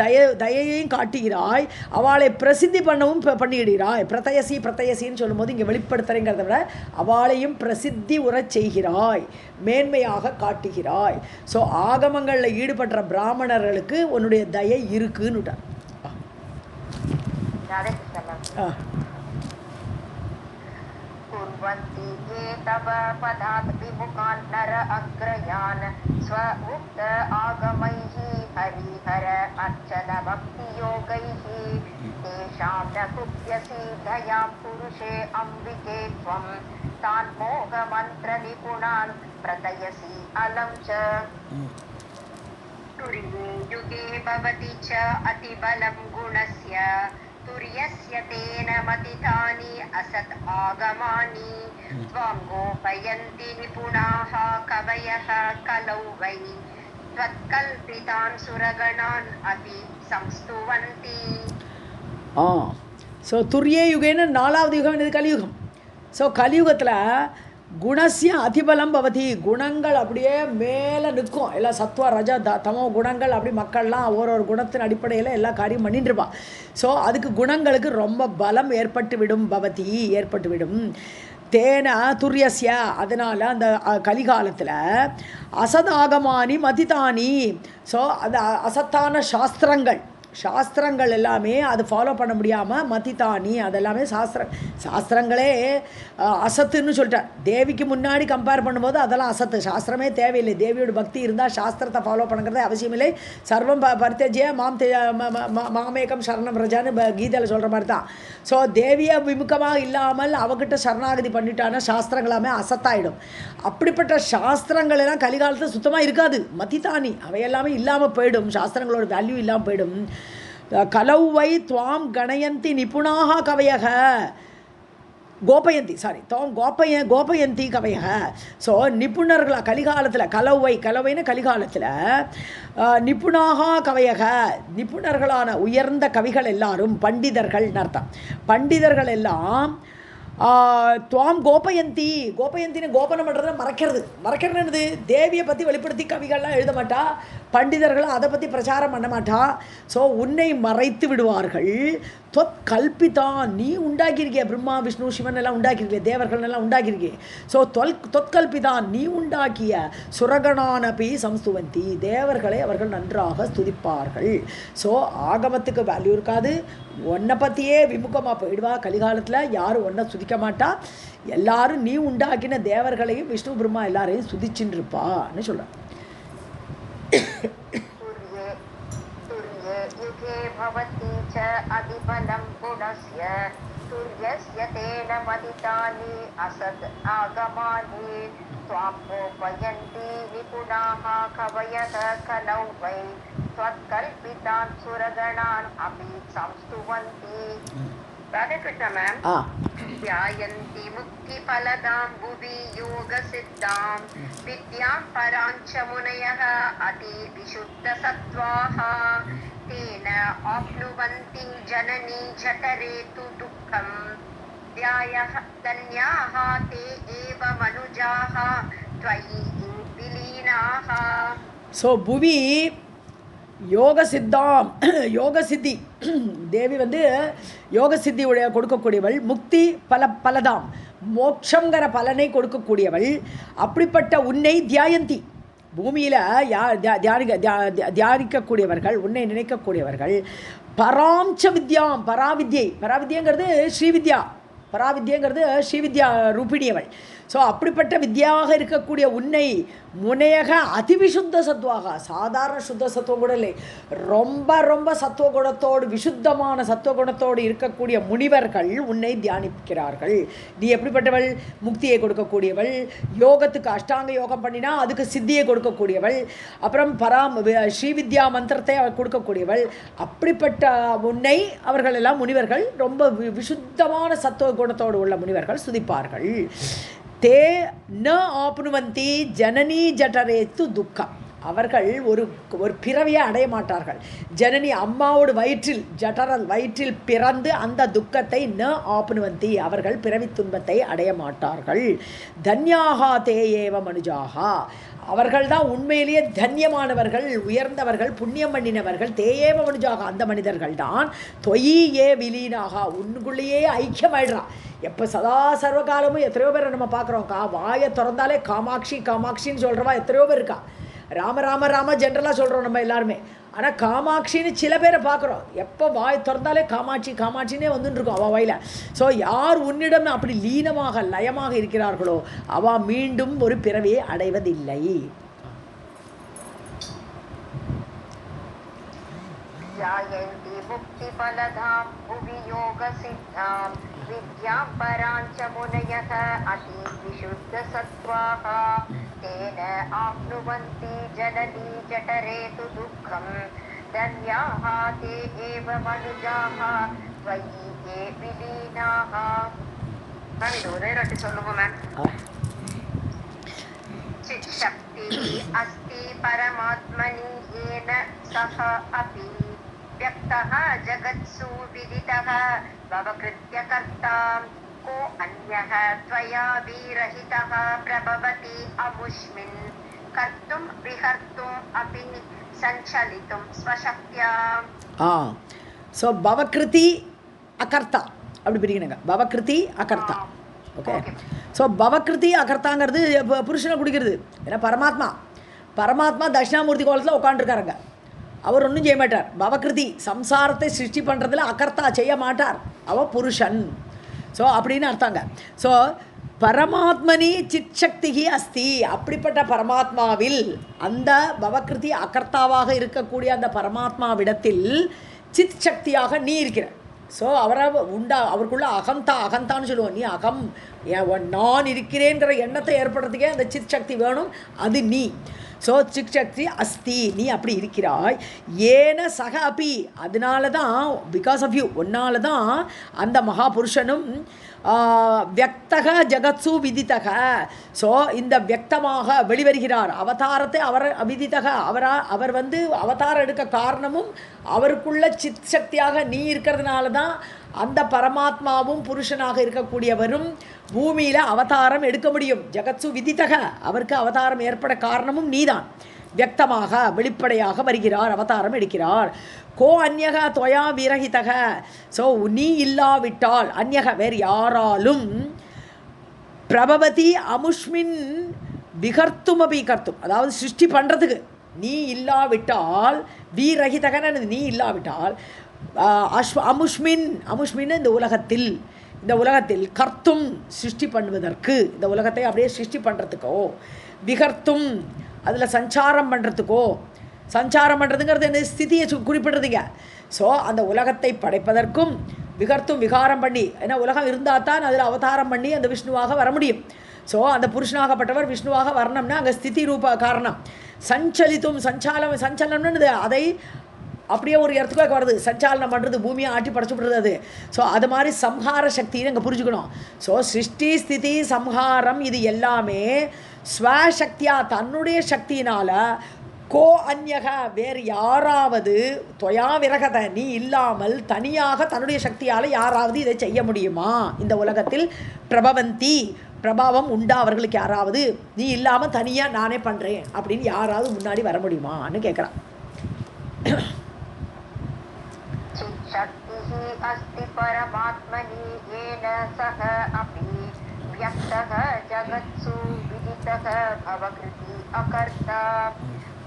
தயையும் காட்டுகிறாய், அவளை பிரசித்தி பண்ணவும் பண்ணிடுகிறாய். பிரதயசின்னு சொல்லும்போது இங்கே வெளிப்படுத்துறேங்கிறத விட அவளையும் பிரசித்தி உறச் செய்கிறாய், மேன்மையாக காட்டுகிறாய். ஸோ ஆகமங்களில் ஈடுபடுற பிராமணர்களுக்கு உன்னுடைய தயை இருக்குன்னு. कुर्वन्ति ये तव पदात् विमुखान् नर अग्रयान् स्व उक्त आगमैः हरिहर अर्चन भक्तियोगैः तेषां न कुप्यसि दयां पुरुषे अम्बिके त्वं तान् मोहमन्त्रनिपुणान् प्रतयसि अलं च तुर्ये युगे भवति च अतिबलं गुणस्य तुर्यस्य तेन मतितानि असत् आगमानि त्वां गोपयन्ति निपुणाः कवयः कलौ वै त्वत्कल्पितान् सुरगणान् अपि संस्तुवन्ति. ஸோ துர்யே யுகேன்னு 4வது யுகம் இது கலியுகம். ஸோ கலியுகத்தில் குணசிய அதிபலம் பவதி, குணங்கள் அப்படியே மேலே நிற்கும். எல்லாம் சத்வ ரஜ தமோ குணங்கள் அப்படி மக்கள்லாம் ஒரு குணத்தின் அடிப்படையில் எல்லா காரியம் பண்ணிட்டுருப்பான். ஸோ அதுக்கு குணங்களுக்கு ரொம்ப பலம் ஏற்பட்டுவிடும். பவதி ஏற்பட்டுவிடும். தேன துரியசிய, அதனால் அந்த கலிகாலத்தில் அசதாகமானி மதிதானி, ஸோ அந்த அசத்தான சாஸ்திரங்கள் எல்லாமே அது ஃபாலோ பண்ண முடியாமல் மதிதானி, அதெல்லாமே சாஸ்திரங்களே அசத்துன்னு சொல்லிட்டேன். தேவிக்கு முன்னாடி கம்பேர் பண்ணும்போது அதெல்லாம் அசத்து, சாஸ்திரமே தேவையில்லை. தேவியோட பக்தி இருந்தால் சாஸ்திரத்தை ஃபாலோ பண்ணுங்கிறது அவசியமில்லை. சர்வம் பரித்தஜ்ய மாமேகம் சரணம் ரஜான்னு கீதையில் சொல்கிற மாதிரி தான். ஸோ தேவியை விமுகமாக இல்லாமல் அவகிட்ட சரணாகதி பண்ணிட்டான்னா சாஸ்திரங்களாமே அசத்தாயிடும். அப்படிப்பட்ட சாஸ்திரங்கள் எல்லாம் கலிகாலத்தில் சுத்தமாக இருக்காது. மதிதானி அவையெல்லாமே இல்லாமல் போயிடும், சாஸ்திரங்களோட வேல்யூ இல்லாமல் போயிடும். கலௌவை துவாம் கணயந்தி நிபுணாக கவயக கோபயந்தி கவயக. ஸோ நிபுணர்களாக கலிகாலத்தில் கலவைன்னு கலிகாலத்தில் நிபுணாக கவயக, நிபுணர்களான உயர்ந்த கவிகள் எல்லாரும் பண்டிதர்கள் அர்த்தம். பண்டிதர்கள் எல்லாம் துவாம் கோபயந்தின்னு கோபனம் பண்ணுறத மறைக்கிறது என்னது, தேவியை பற்றி வெளிப்படுத்தி கவிகள்லாம் எழுத மாட்டா, பண்டிதர்களும் அதை பற்றி பிரச்சாரம் பண்ண மாட்டா. ஸோ உன்னை மறைத்து விடுவார்கள். தொத்கல்பிதான், நீ உண்டாக்கியிருக்கிய பிரம்மா விஷ்ணு சிவன் எல்லாம் உண்டாக்கியிருக்கிய, தேவர்கள் எல்லாம் உண்டாக்கியிருக்கிய. ஸோ தொத்கல்பிதான், நீ உண்டாக்கிய சுரகணானபி சம்ஸ்துவந்தி, தேவர்களை அவர்கள் நன்றாக ஸ்துதிப்பார்கள். ஸோ ஆகமத்துக்கு வேல்யூ இருக்காது, உன்னை பற்றியே விமுகமாக போயிடுவா. கலிகாலத்தில் யாரும் ஒன்றை சுதிக்க மாட்டா, எல்லாரும் நீ உண்டாக்கின தேவர்களையும் விஷ்ணு பிரம்மா எல்லாரையும் சுதிச்சுன்னு இருப்பான்னு சொல்கிறேன். युगे भवति च धर्मस्य तुर्यस्य तेन मदितानि असद् आगमानि त्वापोपयन्ति निपुणाः कवयः कलौ वै त्वत्कल्पितान् सुरगणान् अपि संस्तुवन्ति. राधे कृष्ण मैम. ध्यायन्ति मुक्तिफलदां भुवि योगसिद्धां विद्यां पराञ्च मुनयः अतिविशुद्धसत्त्वाः तेन आप्नुवन्ति जननी जठरे तु दुःखं ध्यायः धन्याः ते एव मनुजाः त्वयि विलीनाः. ஸோ புவி யோக சித்தாம் யோக சித்தி தேவி வந்து யோக சித்தியுடைய கொடுக்கக்கூடியவள், முக்தி பலதாம் மோட்சங்கிற பலனை கொடுக்கக்கூடியவள். அப்படிப்பட்ட உன்னை தியாயந்தி, பூமியில் தியானிக்கக்கூடியவர்கள், உன்னை நினைக்கக்கூடியவர்கள். பராம்ச வித்யாம், பராவித்யங்கிறது ஸ்ரீவித்யா, பராவித்யங்கிறது ஸ்ரீவித்யா ரூபிணியவள். ஸோ அப்படிப்பட்ட வித்யாக இருக்கக்கூடிய உன்னை முனையக அதிவிசுத்த சத்துவாக, சாதாரண சுத்த சத்துவம் கூட இல்லை, ரொம்ப ரொம்ப சத்துவகுணத்தோடு விசுத்தமான சத்துவகுணத்தோடு இருக்கக்கூடிய முனிவர்கள் உன்னை தியானிக்கிறார்கள். நீ எப்படிப்பட்டவள்? முக்தியை கொடுக்கக்கூடியவள், யோகத்துக்கு அஷ்டாங்க யோகம் பண்ணினா அதுக்கு சித்தியை கொடுக்கக்கூடியவள், அப்புறம் ஸ்ரீவித்யா மந்திரத்தை அவள் கொடுக்கக்கூடியவள். அப்படிப்பட்ட உன்னை அவர்கள் எல்லாம் முனிவர்கள், ரொம்ப விசுத்தமான சத்துவ குணத்தோடு உள்ள முனிவர்கள் சுதிப்பார்கள். தே ந ஆப்னுவந்தி ஜனனி ஜட்டரேத்து துக்கம், அவர்கள் ஒரு பிறவியை அடைய மாட்டார்கள். ஜனனி அம்மாவோட வயிற்றில், ஜட்டரல் வயிற்றில் பிறந்து அந்த துக்கத்தை ந ஆப்னுவந்தி, அவர்கள் பிறவி துன்பத்தை அடைய மாட்டார்கள். தன்யாகா தே ஏவ மனுஜாகா, அவர்கள்தான் உண்மையிலேயே தன்யமானவர்கள், உயர்ந்தவர்கள், புண்ணியம் பண்ணினவர்கள். தேயேவ மனுஜாக, அந்த மனிதர்கள் தான் தொயி ஏ விலீனாக, உன்னுக்குள்ளேயே ஐக்கியமாயிடுறான். எப்போ சதா சர்வகாலமும் எத்தனையோ பேரை நம்ம பார்க்குறோம், வாயை திறந்தாலே காமாட்சி காமாட்சின்னு சொல்கிறவா எத்தனையோ பேர் இருக்கா. ராம ராம ராம ஜென்ரலாக சொல்கிறோம் நம்ம எல்லாருமே. ஆனால் காமாட்சின்னு சில பேரை பார்க்குறோம், எப்போ வாய் திறந்தாலே காமாட்சி காமாட்சின்னே வந்துட்டுருக்கோம் அவள் வாயில். ஸோ யார் உன்னிடம் அப்படி லீனமாக லயமாக இருக்கிறார்களோ அவள் மீண்டும் ஒரு பிறவியை அடைவதில்லை. विद्यां पराञ्च मुनयः अतिविशुद्धसत्त्वाः तेन आप्नुवन्ति जननी जठरे तु दुःखं धन्याः ते एव मनुजाः त्वयि ये विलीनाः. मैम இது ஒரே ரட்டி சொல்லுங்க மேம். चित्शक्तिः अस्ति परमात्मनि येन सह अपि व्यक्तः जगत्सु विदितः भवकृत्य कर्ता को अन्यः त्वया विरहितः प्रभवति अमुष्मिन् कर्तुं विहर्तुम् अपि सञ्चलितुं स्वशक्त्या. ஸோ பவக்ருதி அகர்த்தா அப்படி பிரிக்கணுங்க. பவக்ருதி அகர்த்தா. ஓகே. ஸோ பவக்ருதி அகர்த்தாங்கிறது புருஷனை குடிக்கிறது. ஏன்னா பரமாத்மா தட்சிணாமூர்த்தி கோலத்தில் உட்காந்துருக்காருங்க. அவர் ஒன்றும் செய்ய மாட்டார். பவக்ருதி சம்சாரத்தை சிருஷ்டி பண்ணுறதுல அகர்த்தா செய்ய மாட்டார், அவ புருஷன். ஸோ அப்படின்னு அர்த்தங்க. ஸோ பரமாத்மனி சித் சக்திகி அஸ்தி, அப்படிப்பட்ட பரமாத்மாவில் அந்த பவக்ருதி அகர்த்தாவாக இருக்கக்கூடிய அந்த பரமாத்மாவிடத்தில் சித் சக்தியாக நீ இருக்கிற. ஸோ அவருக்குள்ள அகந்தான்னு சொல்லுவோம். நீ அகம், நான் இருக்கிறேங்கிற எண்ணத்தை ஏற்படுறதுக்கே அந்த சித் சக்தி வேணும், அது நீ. ஸோ சித் சக்தி அஸ்தி, நீ அப்படி இருக்கிறாய். ஏன சக அப்பி, அதனால தான், பிகாஸ் ஆஃப் யூ, ஒன்னால தான் அந்த மகாபுருஷனும் வியக்தக ஜகத்சு விதித்தக. ஸோ இந்த வியக்தமாக வெளிவருகிறார். அவதாரத்தை விதித்தக, அவர் வந்து அவதாரம் எடுக்க காரணமும் அவருக்குள்ள சித் சக்தியாக நீ இருக்கிறதுனால தான் அந்த பரமாத்மாவும் புருஷனாக இருக்கக்கூடியவரும் பூமியில் அவதாரம் எடுக்க முடியும். ஜகத்சு விதித்தக, அவருக்கு அவதாரம் ஏற்பட காரணமும் நீதான். வியக்தமாக வெளிப்படையாக வருகிறார், அவதாரம் எடுக்கிறார். கோ அந்யக தொயா விரகிதக. ஸோ நீ இல்லாவிட்டால், அந்யக வேறு யாராலும், பிரபவதி அமுஷ்மின் விகர்த்துமபி கர்த்தும், அதாவது சிருஷ்டி பண்ணுறதுக்கு நீ இல்லாவிட்டால், வீரகிதகன நீ இல்லாவிட்டால், அமுஷ்மின் இந்த உலகத்தில் கர்த்தும் சிருஷ்டி பண்ணுவதற்கு, இந்த உலகத்தை அப்படியே சிருஷ்டி பண்ணுறதுக்கோ, விகர்த்தும் அதில் சஞ்சாரம் பண்ணுறதுக்கோ, சஞ்சாரம் பண்ணுறதுங்கிறது என்ன, ஸ்திதியை குறிப்பிடுறதுங்க. ஸோ அந்த உலகத்தை படைப்பதற்கும் விகாரம் பண்ணி, ஏன்னா உலகம் இருந்தால் தான் அதில் அவதாரம் பண்ணி அந்த விஷ்ணுவாக வர முடியும். ஸோ அந்த புருஷனாகப்பட்டவர் விஷ்ணுவாக வரணும்னா அங்கே ஸ்திதி ரூப காரணம். சஞ்சலனம்னு அதை அப்படியே ஒரு இடத்துக்கு வருது, சஞ்சாலனம் பண்ணுறது, பூமியை ஆட்டி படைச்சு விடுறது அது. ஸோ அது மாதிரி சம்ஹார சக்தின்னு இங்கே புரிஞ்சுக்கணும். ஸோ சிருஷ்டி ஸ்திதி சம்ஹாரம் இது எல்லாமே ஸ்வசக்தியாக தன்னுடைய சக்தியினால் கோ அந்யக வேறு யாராவது தொயா விரகத நீ இல்லாமல் தனியாக தன்னுடைய சக்தியால் யாராவது இதை செய்ய முடியுமா? இந்த உலகத்தில் பிரபவந்தி பிரபாவம் உண்டா அவர்களுக்கு யாராவது? நீ இல்லாமல் தனியாக நானே பண்ணுறேன் அப்படின்னு யாராவது முன்னாடி வர முடியுமான்னு கேட்குறான். अस्ति परमात्मनि येन सह अपि व्यक्तः जगत्सु विदितः भवकृति अकर्ता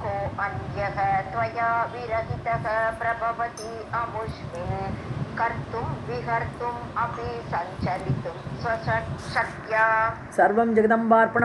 को अन्यः त्वया विरहितः प्रभवति अमुष्मिन् कर्तुं विहर्तुम् अपि सञ्चलितुं स्वशक्त्या. सर्वं जगदम्बार्पणम्.